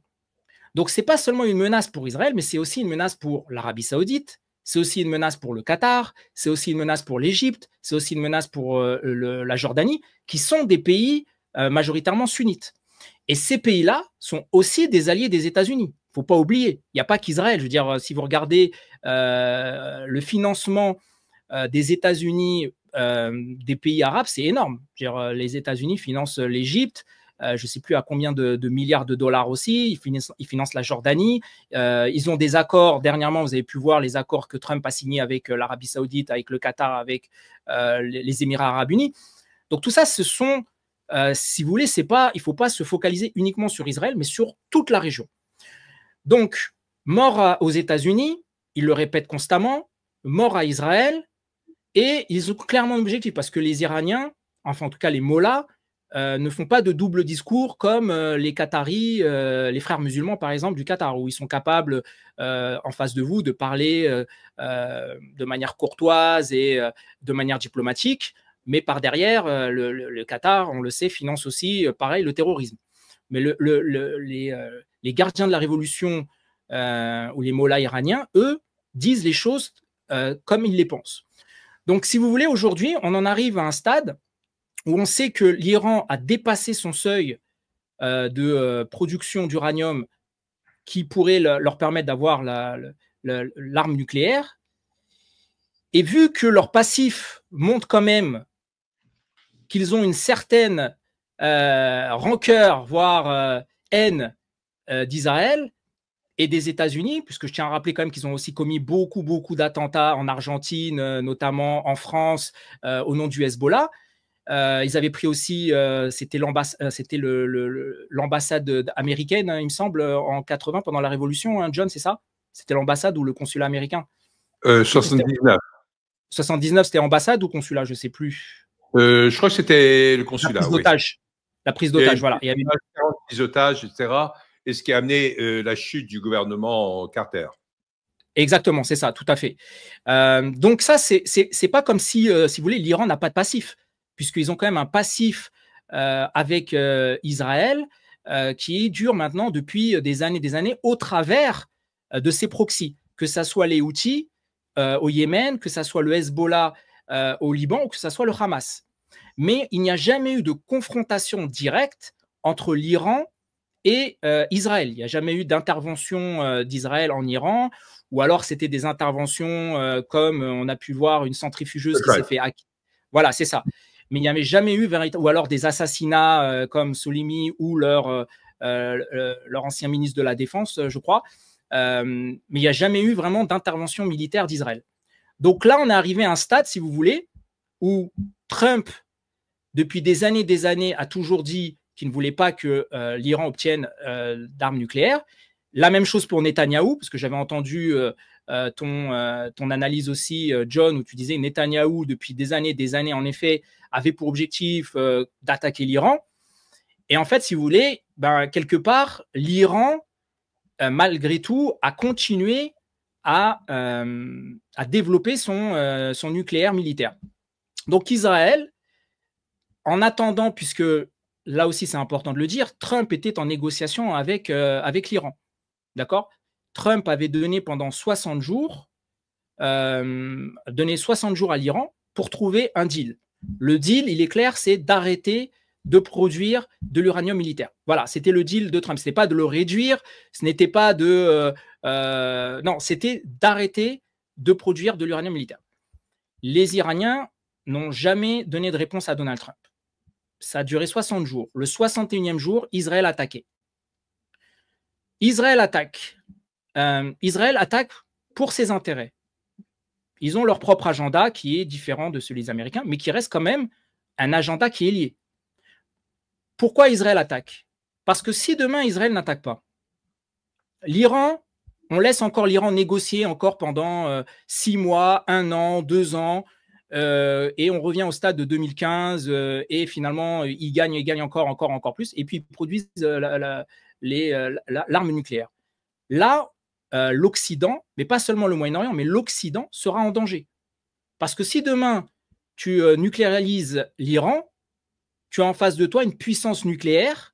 Donc, ce n'est pas seulement une menace pour Israël, mais c'est aussi une menace pour l'Arabie Saoudite, c'est aussi une menace pour le Qatar, c'est aussi une menace pour l'Égypte, c'est aussi une menace pour la Jordanie, qui sont des pays majoritairement sunnites. Et ces pays-là sont aussi des alliés des États-Unis. Il ne faut pas oublier. Il n'y a pas qu'Israël. Je veux dire, si vous regardez le financement des États-Unis des pays arabes, c'est énorme. Je veux dire, les États-Unis financent l'Égypte, je ne sais plus à combien de milliards de dollars aussi. Ils financent la Jordanie. Ils ont des accords. Dernièrement, vous avez pu voir les accords que Trump a signés avec l'Arabie Saoudite, avec le Qatar, avec les Émirats Arabes Unis. Donc tout ça, ce sont, si vous voulez, il ne faut pas se focaliser uniquement sur Israël, mais sur toute la région. Donc, mort aux États-Unis, ils le répètent constamment, mort à Israël, et ils ont clairement un objectif, parce que les Iraniens, enfin en tout cas les mollahs, ne font pas de double discours comme les Qataris, les frères musulmans par exemple du Qatar, où ils sont capables en face de vous de parler de manière courtoise et de manière diplomatique, mais par derrière, le Qatar, on le sait, finance aussi pareil le terrorisme. Mais les gardiens de la révolution ou les mollahs iraniens, eux, disent les choses comme ils les pensent. Donc si vous voulez, aujourd'hui, on en arrive à un stade où on sait que l'Iran a dépassé son seuil de production d'uranium qui pourrait leur permettre d'avoir l'arme nucléaire. Et vu que leur passif montre quand même qu'ils ont une certaine rancœur, voire haine d'Israël et des États-Unis, puisque je tiens à rappeler quand même qu'ils ont aussi commis beaucoup d'attentats en Argentine, notamment en France, au nom du Hezbollah. Ils avaient pris aussi, c'était l'ambassade américaine, hein, il me semble, en 80, pendant la Révolution, hein, John, c'est ça? C'était l'ambassade ou le consulat américain? 79. 79, c'était ambassade ou consulat? Je ne sais plus. Je crois que c'était le consulat. La prise d'otage. Oui. La prise d'otage, voilà. Il y avait 40 prises d'otages, etc. Et ce qui a amené la chute du gouvernement Carter. Exactement, c'est ça, tout à fait. Donc ça, c'est pas comme si vous voulez, l'Iran n'a pas de passif, puisqu'ils ont quand même un passif avec Israël qui dure maintenant depuis des années au travers de ses proxys, que ce soit les Houthis au Yémen, que ce soit le Hezbollah au Liban ou que ce soit le Hamas. Mais il n'y a jamais eu de confrontation directe entre l'Iran et Israël. Il n'y a jamais eu d'intervention d'Israël en Iran, ou alors c'était des interventions comme on a pu voir une centrifugeuse qui s'est fait hacker. Voilà, c'est ça. Mais il n'y avait jamais eu, ou alors des assassinats comme Soleimani ou leur ancien ministre de la Défense, je crois. Mais il n'y a jamais eu vraiment d'intervention militaire d'Israël. Donc là, on est arrivé à un stade, si vous voulez, où Trump, depuis des années, a toujours dit qu'il ne voulait pas que l'Iran obtienne d'armes nucléaires. La même chose pour Netanyahou, parce que j'avais entendu ton analyse aussi, John, où tu disais que Netanyahou, depuis des années, en effet, avait pour objectif d'attaquer l'Iran. Et en fait, si vous voulez, quelque part, l'Iran, malgré tout, a continué à développer son nucléaire militaire. Donc Israël, en attendant, puisque là aussi c'est important de le dire, Trump était en négociation avec l'Iran. D'accord? Trump avait donné pendant 60 jours, à l'Iran pour trouver un deal. Le deal, il est clair, c'est d'arrêter de produire de l'uranium militaire. Voilà, c'était le deal de Trump. Ce n'était pas de le réduire, ce n'était pas de... non, c'était d'arrêter de produire de l'uranium militaire. Les Iraniens n'ont jamais donné de réponse à Donald Trump. Ça a duré 60 jours. Le 61e jour, Israël attaquait. Israël attaque. Israël attaque pour ses intérêts. Ils ont leur propre agenda qui est différent de celui des Américains, mais qui reste quand même un agenda qui est lié. Pourquoi Israël attaque? Parce que si demain Israël n'attaque pas, l'Iran, on laisse encore l'Iran négocier encore pendant 6 mois, 1 an, 2 ans, et on revient au stade de 2015, et finalement, ils gagnent encore plus, et puis ils produisent l'arme nucléaire. Là, l'Occident, mais pas seulement le Moyen-Orient, mais l'Occident sera en danger. Parce que si demain, tu nucléarises l'Iran, tu as en face de toi une puissance nucléaire.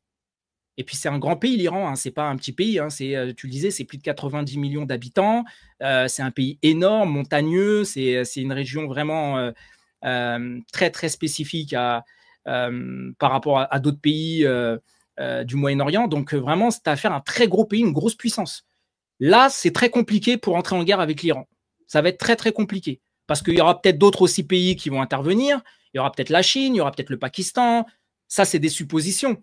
Et puis, c'est un grand pays, l'Iran. Hein, c'est pas un petit pays. Hein, tu le disais, c'est plus de 90 millions d'habitants. C'est un pays énorme, montagneux. C'est une région vraiment très, très spécifique par rapport à d'autres pays du Moyen-Orient. Donc, vraiment, c'est affaire à un très gros pays, une grosse puissance. Là, c'est très compliqué pour entrer en guerre avec l'Iran. Ça va être très, très compliqué. Parce qu'il y aura peut-être d'autres aussi pays qui vont intervenir. Il y aura peut-être la Chine, il y aura peut-être le Pakistan. Ça, c'est des suppositions.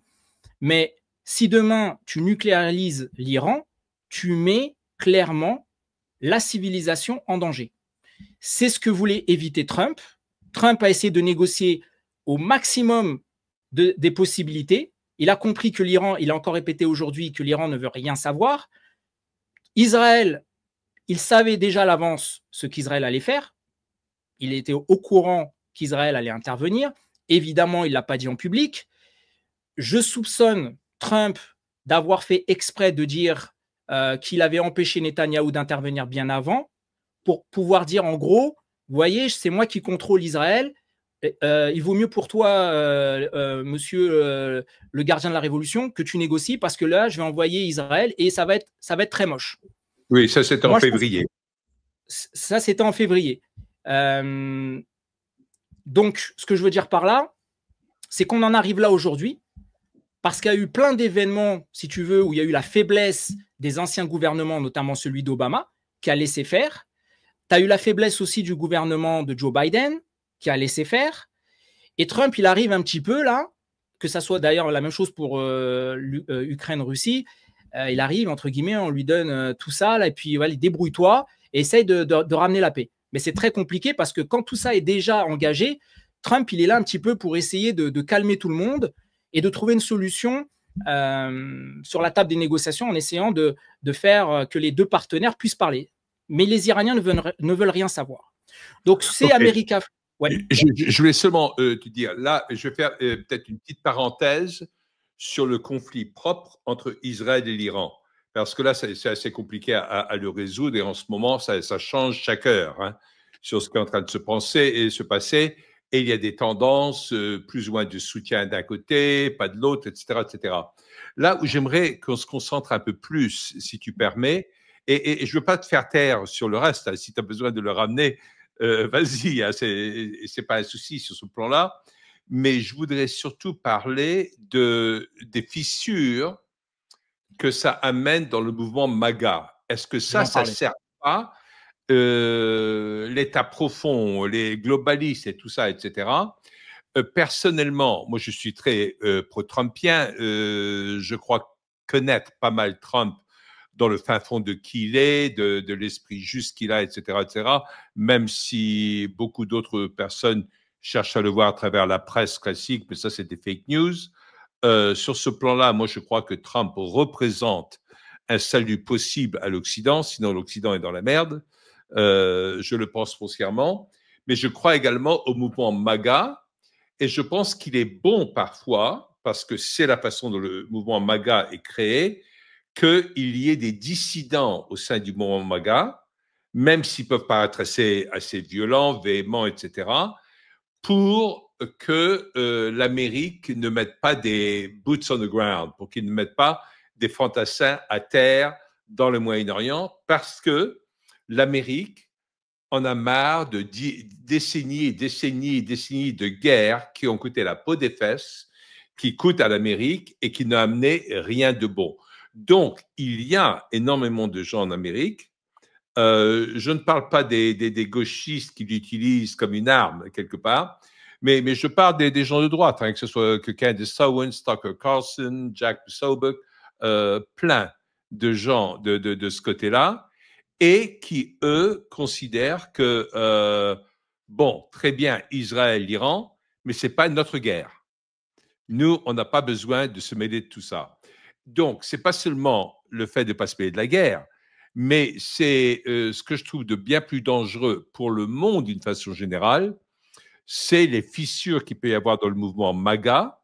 Mais si demain, tu nucléarises l'Iran, tu mets clairement la civilisation en danger. C'est ce que voulait éviter Trump. Trump a essayé de négocier au maximum des possibilités. Il a compris que l'Iran, il a encore répété aujourd'hui que l'Iran ne veut rien savoir. Israël, il savait déjà à l'avance ce qu'Israël allait faire. Il était au courant qu'Israël allait intervenir. Évidemment, il ne l'a pas dit en public. Je soupçonne Trump d'avoir fait exprès de dire qu'il avait empêché Netanyahou d'intervenir bien avant pour pouvoir dire en gros, vous voyez, c'est moi qui contrôle Israël. Il vaut mieux pour toi, monsieur le gardien de la révolution, que tu négocies parce que là, je vais envoyer Israël et ça va être très moche. Oui, ça c'était en février. Ça c'était en février. Donc, ce que je veux dire par là, c'est qu'on en arrive là aujourd'hui parce qu'il y a eu plein d'événements, si tu veux, où il y a eu la faiblesse des anciens gouvernements, notamment celui d'Obama, qui a laissé faire. Tu as eu la faiblesse aussi du gouvernement de Joe Biden, qui a laissé faire. Et Trump, il arrive un petit peu là, que ça soit d'ailleurs la même chose pour Ukraine-Russie. Il arrive, entre guillemets, on lui donne tout ça, là, et puis voilà, débrouille-toi et essaye de ramener la paix. Mais c'est très compliqué parce que quand tout ça est déjà engagé, Trump, il est là un petit peu pour essayer de calmer tout le monde et de trouver une solution sur la table des négociations en essayant de faire que les deux partenaires puissent parler. Mais les Iraniens ne veulent rien savoir. Donc, c'est America. Ouais. Je voulais seulement te dire, là, je vais faire peut-être une petite parenthèse sur le conflit propre entre Israël et l'Iran. Parce que là, c'est assez compliqué à le résoudre et en ce moment, ça change chaque heure hein, sur ce qui est en train de se penser et se passer. Et il y a des tendances, plus ou moins de soutien d'un côté, pas de l'autre, etc., etc. Là où j'aimerais qu'on se concentre un peu plus, si tu permets, et je ne veux pas te faire taire sur le reste, hein, si tu as besoin de le ramener, vas-y, hein, c'est pas un souci sur ce plan-là, mais je voudrais surtout parler des fissures que ça amène dans le mouvement MAGA. Est-ce que ça ne sert pas l'État profond, les globalistes et tout ça, etc. Personnellement, moi je suis très pro-trumpien, je crois connaître pas mal Trump dans le fin fond de qui il est, de l'esprit juste qu'il a, etc., etc., même si beaucoup d'autres personnes cherchent à le voir à travers la presse classique, mais ça, c'est des fake news. Sur ce plan-là, moi, je crois que Trump représente un salut possible à l'Occident, sinon l'Occident est dans la merde. Je le pense foncièrement. Mais je crois également au mouvement MAGA, et je pense qu'il est bon parfois, parce que c'est la façon dont le mouvement MAGA est créé, qu'il y ait des dissidents au sein du mouvement MAGA, même s'ils peuvent paraître assez violents, véhéments, etc., pour que l'Amérique ne mette pas des boots on the ground, pour qu'ils ne mettent pas des fantassins à terre dans le Moyen-Orient, parce que l'Amérique en a marre de décennies et décennies et décennies de guerres qui ont coûté la peau des fesses, qui coûtent à l'Amérique et qui n'ont amené rien de bon. Donc, il y a énormément de gens en Amérique. Je ne parle pas des gauchistes qui l'utilisent comme une arme, quelque part, mais je parle des gens de droite, hein, que ce soit Candace Owens, Tucker Carlson, Jack Posobiec, plein de gens de ce côté-là, et qui, eux, considèrent que, bon, très bien, Israël, l'Iran, mais ce n'est pas notre guerre. Nous, on n'a pas besoin de se mêler de tout ça. Donc, ce n'est pas seulement le fait de ne pas se payer de la guerre, mais c'est ce que je trouve de bien plus dangereux pour le monde d'une façon générale, c'est les fissures qu'il peut y avoir dans le mouvement MAGA.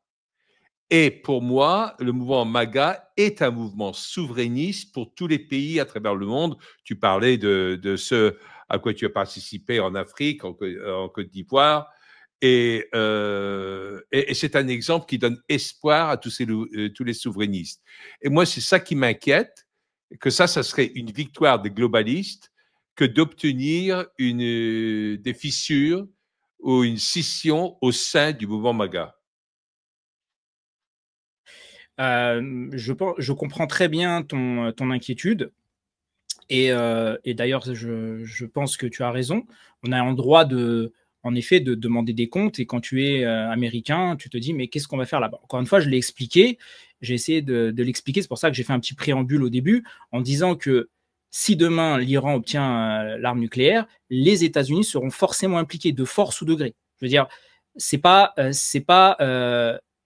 Et pour moi, le mouvement MAGA est un mouvement souverainiste pour tous les pays à travers le monde. Tu parlais de ce à quoi tu as participé en Afrique, en Côte d'Ivoire. Et c'est un exemple qui donne espoir à tous les souverainistes. Et moi, c'est ça qui m'inquiète, que ça serait une victoire des globalistes que d'obtenir des fissures ou une scission au sein du mouvement MAGA. Je comprends très bien ton inquiétude. Et d'ailleurs, je pense que tu as raison. On a un droit en effet, de demander des comptes. Et quand tu es américain, tu te dis, mais qu'est-ce qu'on va faire là-bas? Encore une fois, je l'ai expliqué. J'ai essayé de l'expliquer. C'est pour ça que j'ai fait un petit préambule au début en disant que si demain l'Iran obtient l'arme nucléaire, les États-Unis seront forcément impliqués de force ou de gré. Je veux dire, c'est pas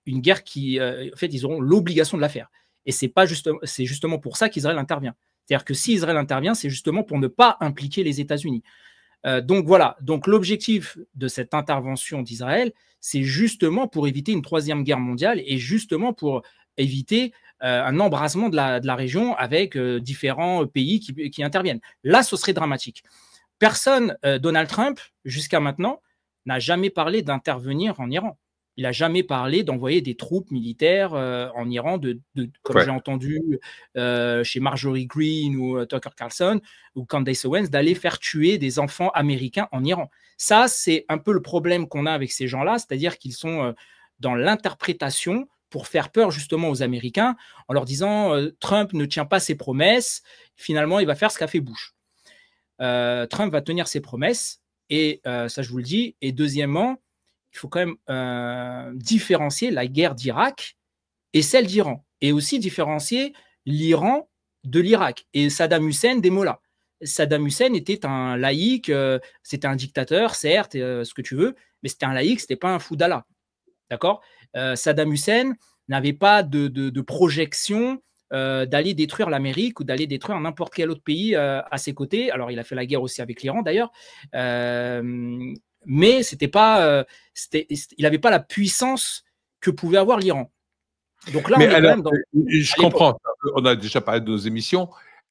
une guerre qui, en fait, ils auront l'obligation de la faire. Et c'est justement pour ça qu'Israël intervient. C'est-à-dire que si Israël intervient, c'est justement pour ne pas impliquer les États-Unis. Donc voilà, donc l'objectif de cette intervention d'Israël, c'est justement pour éviter une troisième guerre mondiale et justement pour éviter un embrasement de la région avec différents pays qui interviennent. Là, ce serait dramatique. Personne, Donald Trump, jusqu'à maintenant, n'a jamais parlé d'intervenir en Iran. Il n'a jamais parlé d'envoyer des troupes militaires en Iran, comme j'ai entendu chez Marjorie Greene ou Tucker Carlson ou Candace Owens, d'aller faire tuer des enfants américains en Iran. Ça, c'est un peu le problème qu'on a avec ces gens-là, c'est-à-dire qu'ils sont dans l'interprétation pour faire peur justement aux Américains en leur disant Trump ne tient pas ses promesses, finalement, il va faire ce qu'a fait Bush. Trump va tenir ses promesses, et ça, je vous le dis. Et deuxièmement, il faut quand même différencier la guerre d'Irak et celle d'Iran, et aussi différencier l'Iran de l'Irak et Saddam Hussein des mollahs. Saddam Hussein était un laïc, c'était un dictateur, certes, ce que tu veux, mais c'était un laïc, c'était pas un fou d'Allah. D'accord? Saddam Hussein n'avait pas de projection d'aller détruire l'Amérique ou d'aller détruire n'importe quel autre pays à ses côtés. Alors, il a fait la guerre aussi avec l'Iran, d'ailleurs. Mais c'était pas, il n'avait pas la puissance que pouvait avoir l'Iran. Donc là, mais on est alors, quand même dans. je comprends, on a déjà parlé de nos émissions.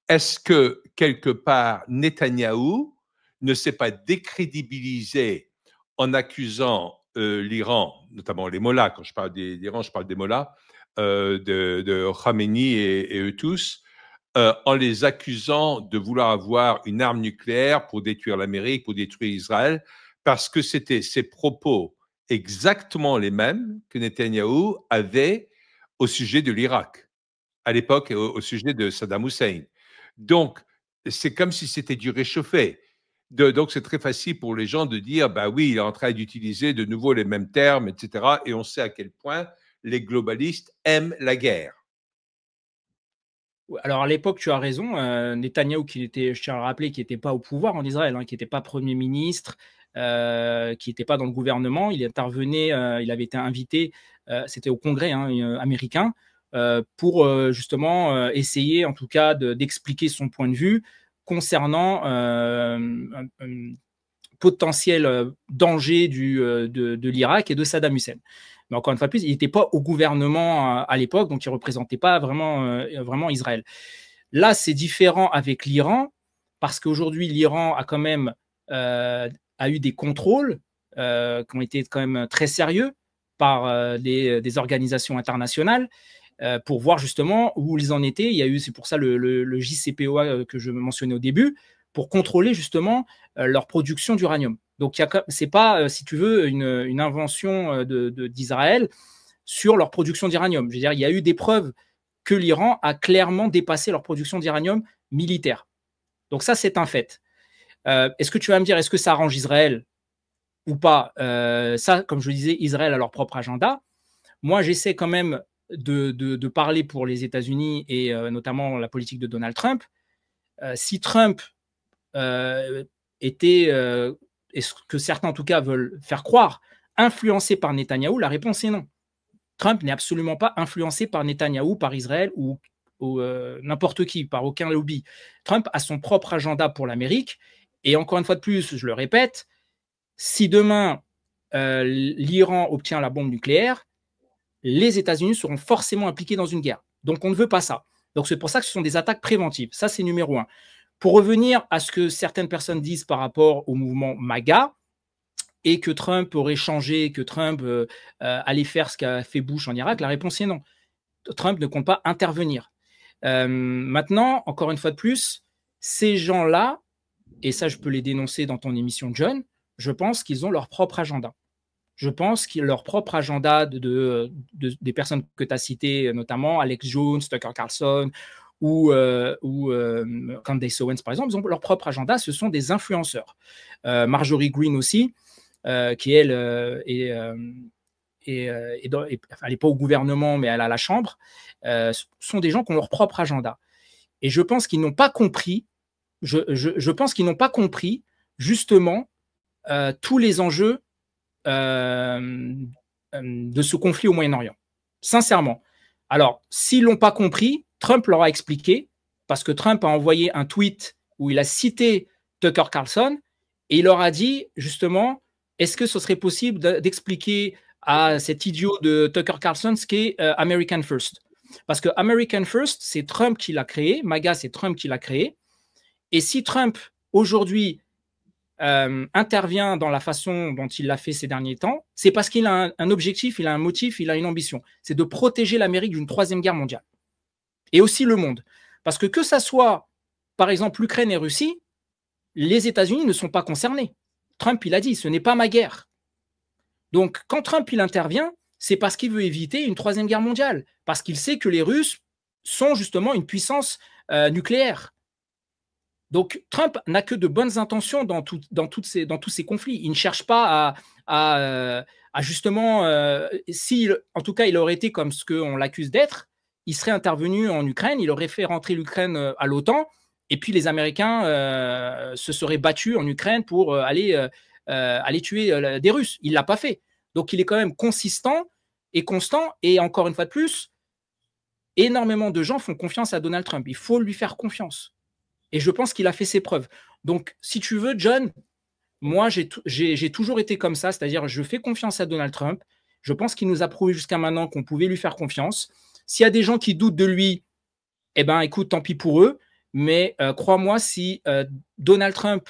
Est-ce que, quelque part, Netanyahou ne s'est pas décrédibilisé en accusant l'Iran, notamment les mollahs, quand je parle d'Iran, je parle des mollahs, de Khamenei et eux tous, en les accusant de vouloir avoir une arme nucléaire pour détruire l'Amérique, pour détruire Israël, parce que c'était ses propos exactement les mêmes que Netanyahou avait au sujet de l'Irak, à l'époque, au sujet de Saddam Hussein. Donc, c'est comme si c'était du réchauffé. Donc, c'est très facile pour les gens de dire, bah oui, il est en train d'utiliser de nouveau les mêmes termes, etc. Et on sait à quel point les globalistes aiment la guerre. Alors à l'époque, tu as raison. Netanyahou, je tiens à le rappeler, qui n'était pas au pouvoir en Israël, qui n'était pas Premier ministre, qui n'était pas dans le gouvernement. Il intervenait, il avait été invité, c'était au Congrès américain, pour justement essayer en tout cas d'expliquer son point de vue concernant un potentiel danger de l'Irak et de Saddam Hussein. Mais encore une fois plus, il n'était pas au gouvernement à l'époque, donc il ne représentait pas vraiment Israël. Là, c'est différent avec l'Iran, parce qu'aujourd'hui, l'Iran a quand même a eu des contrôles qui ont été quand même très sérieux par des organisations internationales pour voir justement où ils en étaient. Il y a eu, c'est pour ça le JCPOA que je mentionnais au début, pour contrôler justement leur production d'uranium. Donc, c'est pas, si tu veux, une invention d'Israël sur leur production d'uranium. Je veux dire, il y a eu des preuves que l'Iran a clairement dépassé leur production d'uranium militaire. Donc ça, c'est un fait. Est-ce que tu vas me dire, est-ce que ça arrange Israël ou pas? Ça, comme je le disais, Israël a leur propre agenda. Moi, j'essaie quand même de parler pour les États-Unis et notamment la politique de Donald Trump. Si Trump était, et ce que certains en tout cas veulent faire croire, influencé par Netanyahou, la réponse est non. Trump n'est absolument pas influencé par Netanyahou, par Israël ou n'importe qui, par aucun lobby. Trump a son propre agenda pour l'Amérique. Et encore une fois de plus, je le répète, si demain l'Iran obtient la bombe nucléaire, les États-Unis seront forcément impliqués dans une guerre. Donc on ne veut pas ça. Donc c'est pour ça que ce sont des attaques préventives. Ça, c'est numéro un. Pour revenir à ce que certaines personnes disent par rapport au mouvement MAGA, et que Trump aurait changé, que Trump allait faire ce qu'a fait Bush en Irak, la réponse est non. Trump ne compte pas intervenir. Maintenant, encore une fois de plus, ces gens-là, et ça je peux les dénoncer dans ton émission, John, je pense qu'ils ont leur propre agenda. Je pense que leur propre agenda des personnes que tu as citées, notamment Alex Jones, Tucker Carlson ou Candace Owens, par exemple, ils ont leur propre agenda, ce sont des influenceurs. Marjorie Greene aussi, qui elle elle n'est pas au gouvernement, mais elle a la Chambre, sont des gens qui ont leur propre agenda. Et je pense qu'ils n'ont pas compris, je pense qu'ils n'ont pas compris justement tous les enjeux de ce conflit au Moyen-Orient. Sincèrement. Alors, s'ils ne l'ont pas compris, Trump leur a expliqué, parce que Trump a envoyé un tweet où il a cité Tucker Carlson, et il leur a dit, justement, est-ce que ce serait possible d'expliquer à cet idiot de Tucker Carlson ce qu'est American First? Parce que American First, c'est Trump qui l'a créé, MAGA, c'est Trump qui l'a créé, et si Trump, aujourd'hui, intervient dans la façon dont il l'a fait ces derniers temps, c'est parce qu'il a un objectif, il a un motif, il a une ambition. C'est de protéger l'Amérique d'une troisième guerre mondiale. Et aussi le monde. Parce que ça soit, par exemple, l'Ukraine et Russie, les États-Unis ne sont pas concernés. Trump, il a dit, ce n'est pas ma guerre. Donc, quand Trump, il intervient, c'est parce qu'il veut éviter une troisième guerre mondiale. Parce qu'il sait que les Russes sont justement une puissance nucléaire. Donc, Trump n'a que de bonnes intentions dans tous ces conflits. Il ne cherche pas à justement, si en tout cas il aurait été comme ce qu'on l'accuse d'être, il serait intervenu en Ukraine, il aurait fait rentrer l'Ukraine à l'OTAN, et puis les Américains se seraient battus en Ukraine pour aller tuer des Russes. Il ne l'a pas fait. Donc, il est quand même consistant et constant, et encore une fois de plus, énormément de gens font confiance à Donald Trump. Il faut lui faire confiance. Et je pense qu'il a fait ses preuves. Donc, si tu veux, John, moi, j'ai toujours été comme ça, c'est-à-dire je fais confiance à Donald Trump. Je pense qu'il nous a prouvé jusqu'à maintenant qu'on pouvait lui faire confiance. S'il y a des gens qui doutent de lui, eh ben, écoute, tant pis pour eux. Mais crois-moi, si Donald Trump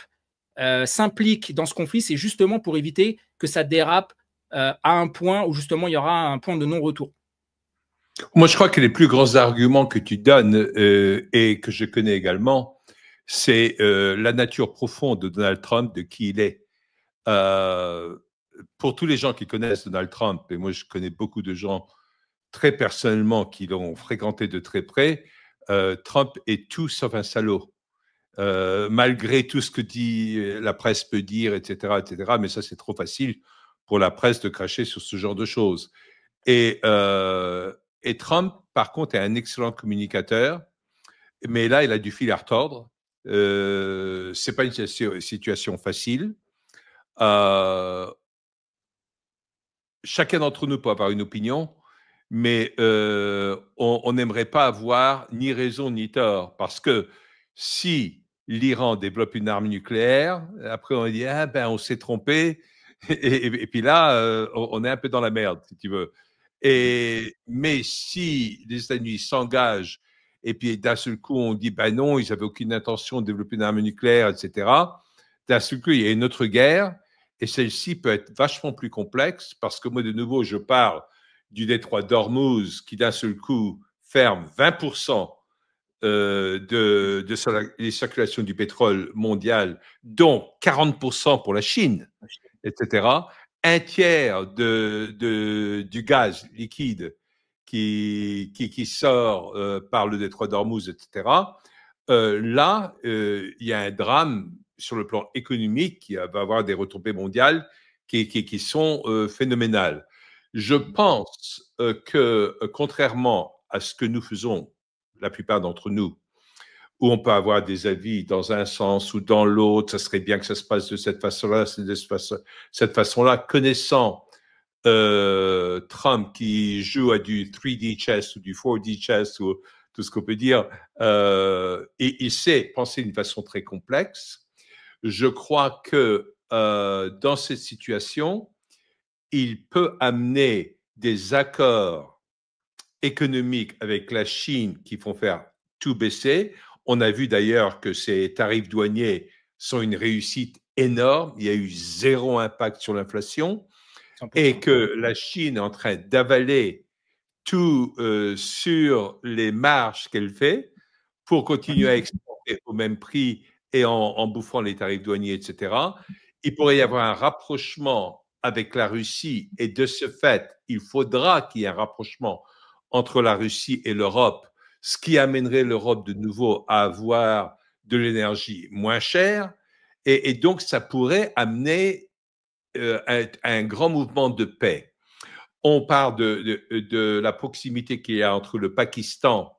s'implique dans ce conflit, c'est justement pour éviter que ça dérape à un point où justement il y aura un point de non-retour. Moi, je crois que les plus grands arguments que tu donnes et que je connais également, c'est la nature profonde de Donald Trump, de qui il est. Pour tous les gens qui connaissent Donald Trump, et moi je connais beaucoup de gens très personnellement qui l'ont fréquenté de très près, Trump est tout sauf un salaud. Malgré tout ce que la presse peut dire, etc., mais ça c'est trop facile pour la presse de cracher sur ce genre de choses. Et Trump, par contre, est un excellent communicateur, mais là, il a du fil à retordre. C'est pas une situation facile. Chacun d'entre nous peut avoir une opinion, mais on n'aimerait pas avoir ni raison ni tort, parce que si l'Iran développe une arme nucléaire, après on dit ah ben on s'est trompé, et puis là on est un peu dans la merde, si tu veux. Mais si les États-Unis s'engagent et puis d'un seul coup on dit ben non, ils n'avaient aucune intention de développer une arme nucléaire, etc. D'un seul coup il y a une autre guerre, et celle-ci peut être vachement plus complexe, parce que moi de nouveau je parle du détroit d'Ormuz qui d'un seul coup ferme 20% de la circulation du pétrole mondial, dont 40% pour la Chine, etc. Un tiers du gaz liquide qui sort par le détroit d'Ormuz, etc. Là, il y a un drame sur le plan économique qui va avoir des retombées mondiales qui sont phénoménales. Je pense que, contrairement à ce que nous faisons, la plupart d'entre nous, où on peut avoir des avis dans un sens ou dans l'autre, ça serait bien que ça se passe de cette façon-là, cette façon-là, connaissant Trump qui joue à du 3D chess ou du 4D chess ou tout ce qu'on peut dire, et il sait penser d'une façon très complexe. Je crois que dans cette situation, il peut amener des accords économiques avec la Chine qui font faire tout baisser. On a vu d'ailleurs que ces tarifs douaniers sont une réussite énorme. Il y a eu zéro impact sur l'inflation 100%. et que la Chine est en train d'avaler tout sur les marges qu'elle fait pour continuer à exporter au même prix et en bouffant les tarifs douaniers, etc. Il pourrait y avoir un rapprochement avec la Russie et de ce fait, il faudra qu'il y ait un rapprochement entre la Russie et l'Europe, ce qui amènerait l'Europe de nouveau à avoir de l'énergie moins chère. Et donc, ça pourrait amener un grand mouvement de paix. On parle de la proximité qu'il y a entre le Pakistan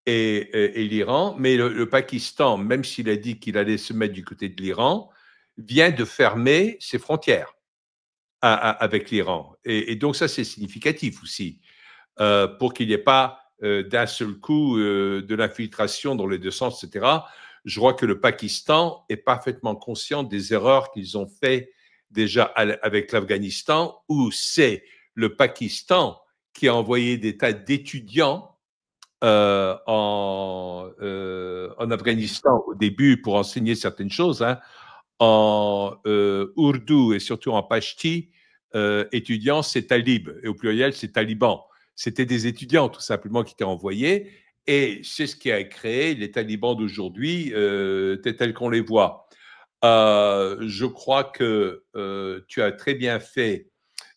et l'Iran, mais le Pakistan, même s'il a dit qu'il allait se mettre du côté de l'Iran, vient de fermer ses frontières avec l'Iran. Et donc ça, c'est significatif aussi, pour qu'il n'y ait pas d'un seul coup de l'infiltration dans les deux sens, etc. Je crois que le Pakistan est parfaitement conscient des erreurs qu'ils ont fait déjà avec l'Afghanistan, où c'est le Pakistan qui a envoyé des tas d'étudiants en Afghanistan au début pour enseigner certaines choses, hein, en ourdou et surtout en pashti. Étudiants, c'est talib, et au pluriel, c'est taliban. C'était des étudiants tout simplement qui étaient envoyés, et c'est ce qui a créé les talibans d'aujourd'hui tels qu'on les voit. Je crois que tu as très bien fait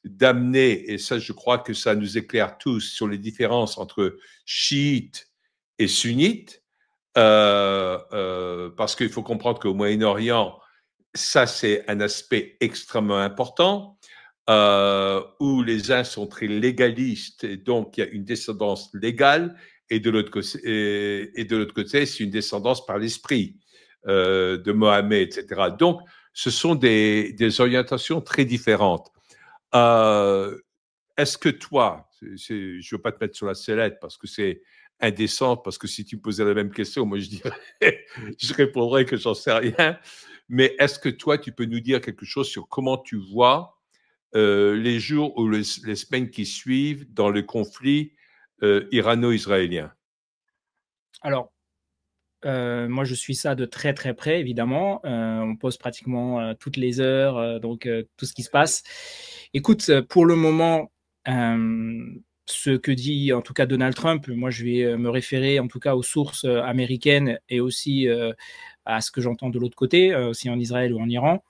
d'amener, et ça je crois que ça nous éclaire tous sur les différences entre chiites et sunnites, parce qu'il faut comprendre qu'au Moyen-Orient, ça c'est un aspect extrêmement important, où les uns sont très légalistes, et donc il y a une descendance légale, et de l'autre côté, c'est une descendance par l'esprit de Mohammed, etc. Donc, ce sont des orientations très différentes. Est-ce que toi, je ne veux pas te mettre sur la sellette parce que c'est indécent, parce que si tu me posais la même question, moi je dirais, je répondrais que j'en sais rien. Mais est-ce que toi, tu peux nous dire quelque chose sur comment tu vois les jours ou les semaines qui suivent dans le conflit irano-israélien? Alors, moi, je suis ça de très très près, évidemment. On pose pratiquement toutes les heures, donc tout ce qui se passe. Écoute, pour le moment, ce que dit en tout cas Donald Trump, moi je vais me référer en tout cas aux sources américaines et aussi à ce que j'entends de l'autre côté, aussi en Israël ou en Iran.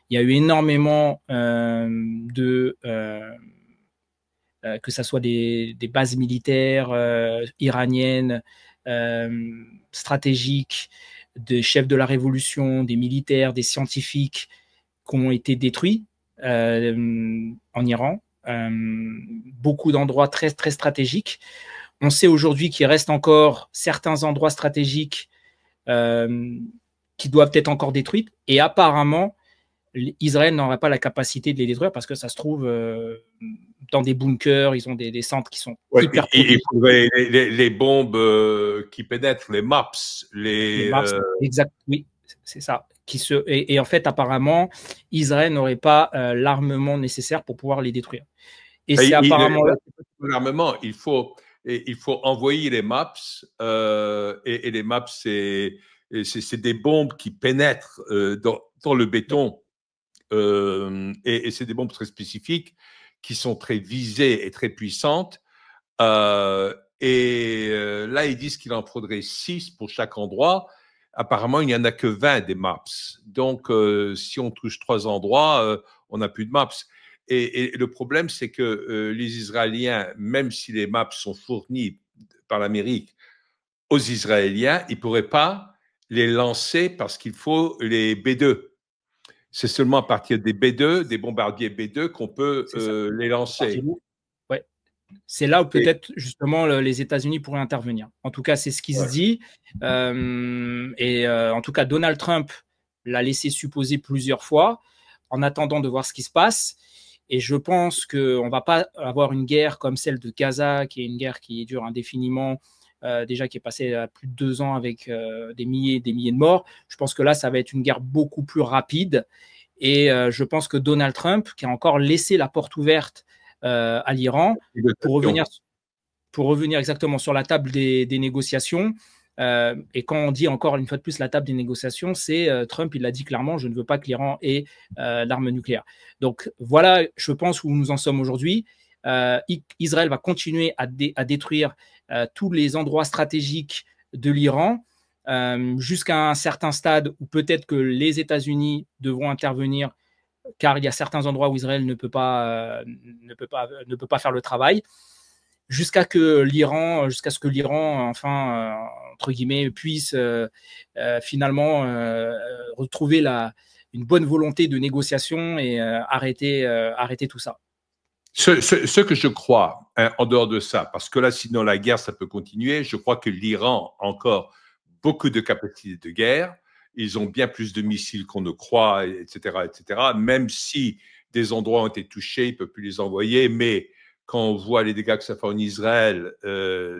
Il y a eu énormément que ça soit des bases militaires iraniennes, stratégiques, des chefs de la révolution, des militaires, des scientifiques qui ont été détruits en Iran. Beaucoup d'endroits très, très stratégiques. On sait aujourd'hui qu'il reste encore certains endroits stratégiques qui doivent être encore détruits. Et apparemment, Israël n'aurait pas la capacité de les détruire parce que ça se trouve dans des bunkers, ils ont des centres qui sont hyper protégés. Il faudrait les bombes qui pénètrent, les MAPS. Les MAPS, exact, oui, c'est ça. Et en fait, apparemment, Israël n'aurait pas l'armement nécessaire pour pouvoir les détruire. Et c'est apparemment l'armement, il faut envoyer les MAPS, et les MAPS, c'est des bombes qui pénètrent dans le béton, et c'est des bombes très spécifiques qui sont très visées et très puissantes. Là, ils disent qu'il en faudrait 6 pour chaque endroit. Apparemment, il n'y en a que 20 des MAPS. Donc, si on touche 3 endroits, on n'a plus de MAPS. Et le problème, c'est que les Israéliens, même si les MAPS sont fournis par l'Amérique aux Israéliens, ils ne pourraient pas les lancer parce qu'il faut les B2. C'est seulement à partir des B2, des bombardiers B2, qu'on peut les lancer. Ouais. C'est là où peut-être justement les États-Unis pourraient intervenir. En tout cas, c'est ce qui se dit. En tout cas, Donald Trump l'a laissé supposer plusieurs fois en attendant de voir ce qui se passe. Et je pense qu'on ne va pas avoir une guerre comme celle de Gaza, qui est une guerre qui dure indéfiniment, déjà qui est passée à plus de 2 ans avec des milliers de morts. Je pense que là, ça va être une guerre beaucoup plus rapide. Et je pense que Donald Trump, qui a encore laissé la porte ouverte à l'Iran, pour revenir exactement sur la table des négociations, et quand on dit encore une fois de plus la table des négociations, c'est Trump, il l'a dit clairement, je ne veux pas que l'Iran ait l'arme nucléaire. Donc voilà, je pense où nous en sommes aujourd'hui. Israël va continuer à détruire tous les endroits stratégiques de l'Iran jusqu'à un certain stade où peut-être que les États-Unis devront intervenir, car il y a certains endroits où Israël ne peut pas faire le travail, jusqu'à ce que l'Iran, enfin, entre guillemets, puisse finalement retrouver une bonne volonté de négociation et arrêter tout ça. Ce que je crois, hein, en dehors de ça, parce que là, sinon la guerre, ça peut continuer, je crois que l'Iran a encore beaucoup de capacités de guerre. Ils ont bien plus de missiles qu'on ne croit, etc., etc. Même si des endroits ont été touchés, ils ne peuvent plus les envoyer, mais quand on voit les dégâts que ça fait en Israël,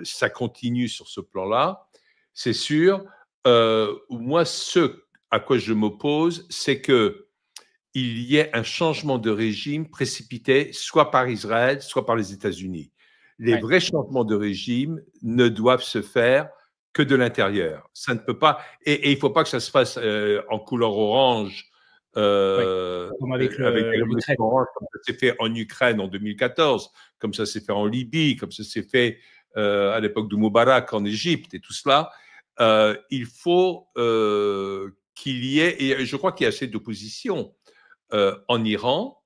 ça continue sur ce plan-là, c'est sûr. Moi, ce à quoi je m'oppose, c'est qu'il y ait un changement de régime précipité, soit par Israël, soit par les États-Unis. Les vrais changements de régime ne doivent se faire que de l'intérieur. Ça ne peut pas, et il ne faut pas que ça se fasse en couleur orange, comme avec l'Ukraine, comme ça s'est fait en Ukraine en 2014, comme ça s'est fait en Libye, comme ça s'est fait à l'époque de Moubarak en Égypte et tout cela. Il faut qu'il y ait, et je crois qu'il y a assez d'opposition en Iran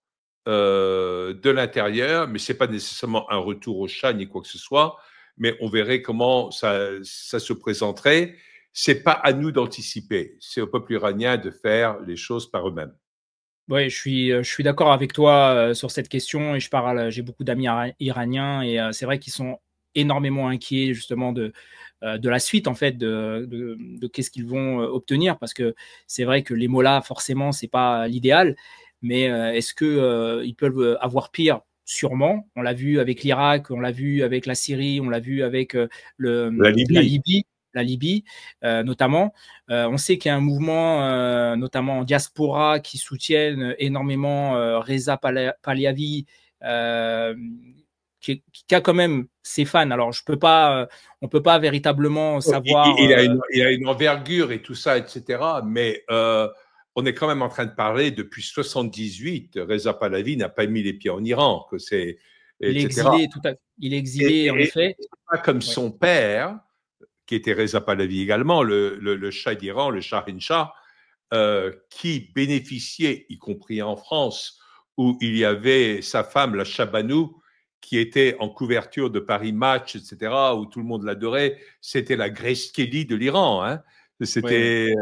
de l'intérieur, mais ce n'est pas nécessairement un retour au Shah ni quoi que ce soit, mais on verrait comment ça se présenterait. Ce n'est pas à nous d'anticiper, c'est au peuple iranien de faire les choses par eux-mêmes. Oui, je suis d'accord avec toi sur cette question et j'ai beaucoup d'amis iraniens et c'est vrai qu'ils sont énormément inquiets justement de la suite en fait de qu'est-ce qu'ils vont obtenir, parce que c'est vrai que les mollahs forcément c'est pas l'idéal, mais est-ce que ils peuvent avoir pire? Sûrement. On l'a vu avec l'Irak, on l'a vu avec la Syrie, on l'a vu avec La Libye. La Libye notamment. On sait qu'il y a un mouvement, notamment en diaspora, qui soutiennent énormément Reza Pahlavi, qui a quand même ses fans. Alors, on peut pas véritablement savoir. Il a une envergure et tout ça, etc. Mais on est quand même en train de parler depuis 78. Reza Pahlavi n'a pas mis les pieds en Iran, que c'est, il est etc. exilé, il est exilé en effet. Pas comme son père, qui était Reza Pahlavi également, le Shah d'Iran, le Shahinshah, qui bénéficiait, y compris en France, où il y avait sa femme, la Shabanou, qui était en couverture de Paris Match, etc., où tout le monde l'adorait. C'était la Grace Kelly de l'Iran. Hein. C'était,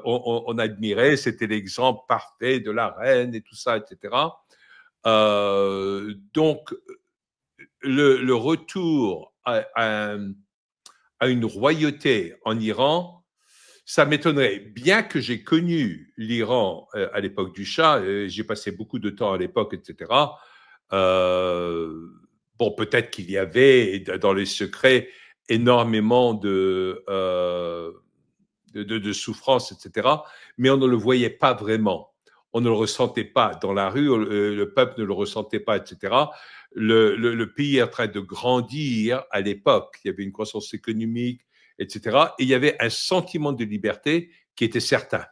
on admirait, c'était l'exemple parfait de la reine et tout ça, etc. Donc, le retour à une royauté en Iran, ça m'étonnerait. Bien que j'ai connu l'Iran à l'époque du Shah, j'ai passé beaucoup de temps à l'époque, etc. Bon, peut-être qu'il y avait dans les secrets énormément de souffrance, etc. Mais on ne le voyait pas vraiment. On ne le ressentait pas. Dans la rue, le peuple ne le ressentait pas, etc. Le pays est en train de grandir à l'époque. Il y avait une croissance économique, etc. Et il y avait un sentiment de liberté qui était certain.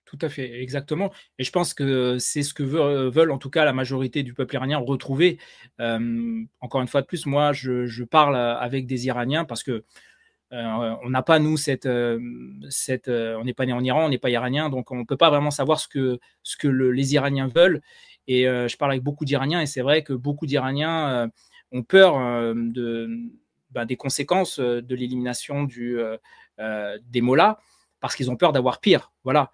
Tout à fait, exactement. Et je pense que c'est ce que veulent en tout cas la majorité du peuple iranien retrouver. Encore une fois de plus, moi, je parle avec des Iraniens parce que on n'a pas, nous, on n'est pas né en Iran, on n'est pas iranien, donc on ne peut pas vraiment savoir ce que les Iraniens veulent. Et je parle avec beaucoup d'Iraniens et c'est vrai que beaucoup d'Iraniens ont peur des conséquences de l'élimination des mollahs, parce qu'ils ont peur d'avoir pire. Voilà.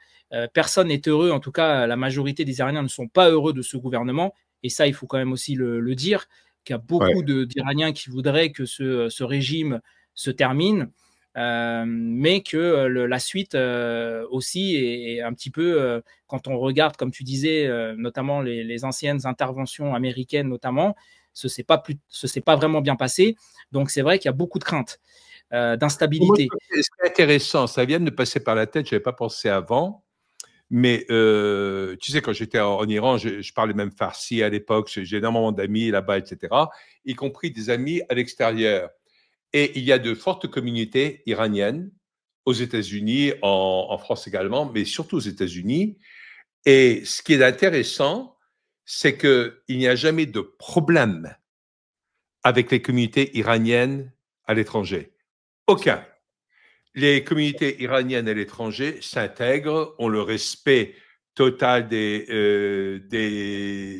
Personne n'est heureux, en tout cas, la majorité des Iraniens ne sont pas heureux de ce gouvernement. Et ça, il faut quand même aussi le dire, qu'il y a beaucoup d'Iraniens qui voudraient que ce régime se termine. mais que la suite aussi est un petit peu, quand on regarde, comme tu disais, notamment les anciennes interventions américaines notamment, ce s'est pas vraiment bien passé. Donc c'est vrai qu'il y a beaucoup de craintes, d'instabilité. Ce qui est intéressant, ça vient de me passer par la tête, je n'avais pas pensé avant, mais tu sais, quand j'étais en Iran, je parlais même farsi à l'époque, j'ai énormément d'amis là-bas, etc., y compris des amis à l'extérieur. Et il y a de fortes communautés iraniennes aux États-Unis, en France également, mais surtout aux États-Unis. Et ce qui est intéressant, c'est qu'il n'y a jamais de problème avec les communautés iraniennes à l'étranger. Aucun. Les communautés iraniennes à l'étranger s'intègrent, ont le respect total Des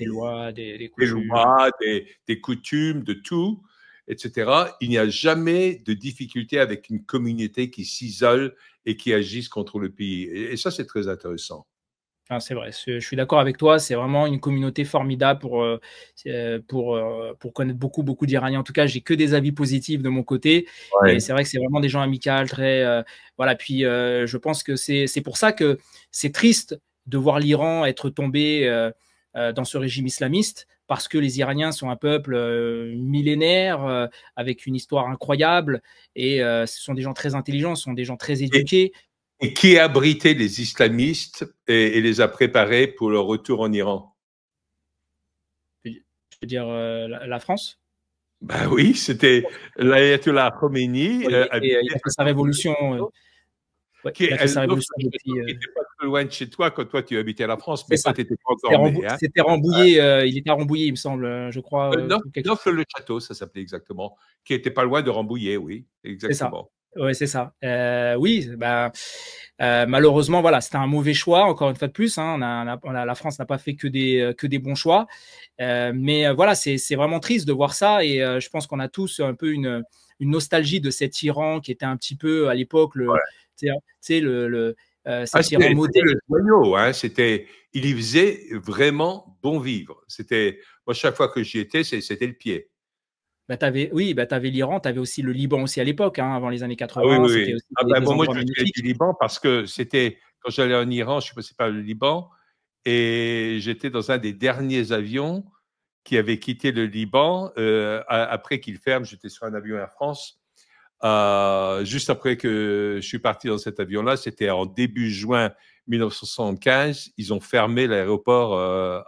lois, des des coutumes. lois, des coutumes, de tout, etc. Il n'y a jamais de difficulté avec une communauté qui s'isole et qui agisse contre le pays. Et ça, c'est très intéressant. Ah, c'est vrai, je suis d'accord avec toi. C'est vraiment une communauté formidable pour connaître beaucoup d'Iraniens. En tout cas, j'ai que des avis positifs de mon côté. Et Ouais. c'est vrai que c'est vraiment des gens amicaux, très. Voilà. Puis je pense que c'est pour ça que c'est triste de voir l'Iran être tombé dans ce régime islamiste, parce que les Iraniens sont un peuple millénaire, avec une histoire incroyable. Et ce sont des gens très intelligents, ce sont des gens très Et, éduqués. et qui a abrité les islamistes et les a préparés pour leur retour en Iran? Je veux dire, la France. Ben oui, c'était l'ayatollah Khomeini, Ouais, il a fait sa révolution. Ouais, qui il a fait sa l'autre révolution depuis. qui n'était pas très loin de chez toi quand toi tu habitais la France, C'est mais toi ça. tu n'étais pas encore né. Hein. C'était Rambouillet. Il était à Rambouillet, il me semble, je crois. Neuf-le-Château, ça s'appelait exactement, qui était pas loin de Rambouillet, oui, C'est ça. exactement. Ouais, c'est ça. Oui, bah, malheureusement, voilà, c'était un mauvais choix, encore une fois de plus. Hein, la France n'a pas fait que des bons choix. Mais voilà, c'est vraiment triste de voir ça. Et je pense qu'on a tous un peu une nostalgie de cet Iran qui était un petit peu, à l'époque, tu sais, cet Iran C'était moderne. le joyau, hein, il y faisait vraiment bon vivre. Moi, chaque fois que j'y étais, c'était le pied. Bah, oui, bah, tu avais l'Iran, tu avais aussi le Liban aussi à l'époque, hein, avant les années Ah oui, 80, oui, c'était oui. aussi Ah ben, des bon, moi, endroits je me souviens magnifiques. du Liban parce que c'était quand j'allais en Iran, je suis passé par le Liban et j'étais dans un des derniers avions qui avait quitté le Liban. Après qu'il ferme, j'étais sur un avion Air France. Juste après que je suis parti dans cet avion-là, c'était en début juin 1975. Ils ont fermé l'aéroport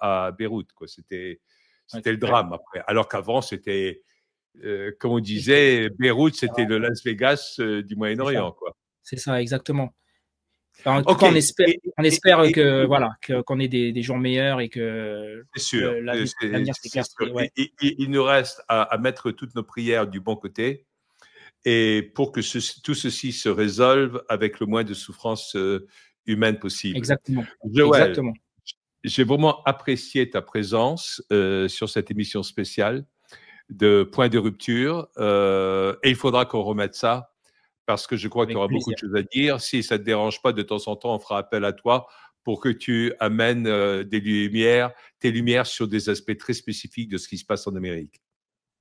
à Beyrouth. Quoi. C'était Ouais, le ouais. drame après. Alors qu'avant, c'était, comme on disait, Beyrouth, c'était le Las Vegas du C'est ça, Moyen-Orient. Quoi. c'est ça, exactement. Enfin, en tout OK. cas, on espère Et que voilà, qu'on ait des jours meilleurs et que c'est sûr, l'avenir c'est sûr. s'éclaircit. Ouais, Il nous reste à mettre toutes nos prières du bon côté et pour que tout ceci se résolve avec le moins de souffrance humaine possible. exactement, Joël, exactement. j'ai vraiment apprécié ta présence sur cette émission spéciale de Point de rupture et il faudra qu'on remette ça parce que je crois qu'il y Avec aura beaucoup plaisir. de choses à dire. Si ça ne te dérange pas, de temps en temps, on fera appel à toi pour que tu amènes tes lumières sur des aspects très spécifiques de ce qui se passe en Amérique.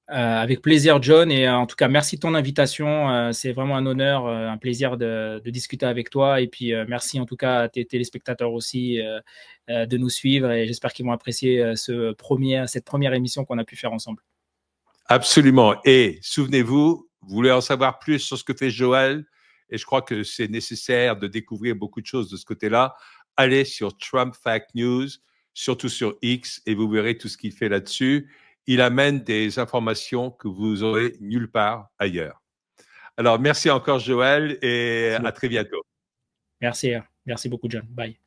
Avec plaisir, John. Et en tout cas, merci de ton invitation. C'est vraiment un honneur, un plaisir de discuter avec toi. Et puis, merci en tout cas à tes téléspectateurs aussi de nous suivre. Et j'espère qu'ils vont apprécier cette première émission qu'on a pu faire ensemble. Absolument. Et souvenez-vous, vous voulez en savoir plus sur ce que fait Joël, et je crois que c'est nécessaire de découvrir beaucoup de choses de ce côté-là. Allez sur Trump Fact News, surtout sur X, et vous verrez tout ce qu'il fait là-dessus. Il amène des informations que vous aurez nulle part ailleurs. Alors, merci encore Joël, et Merci à beaucoup. très bientôt. Merci beaucoup, John. Bye.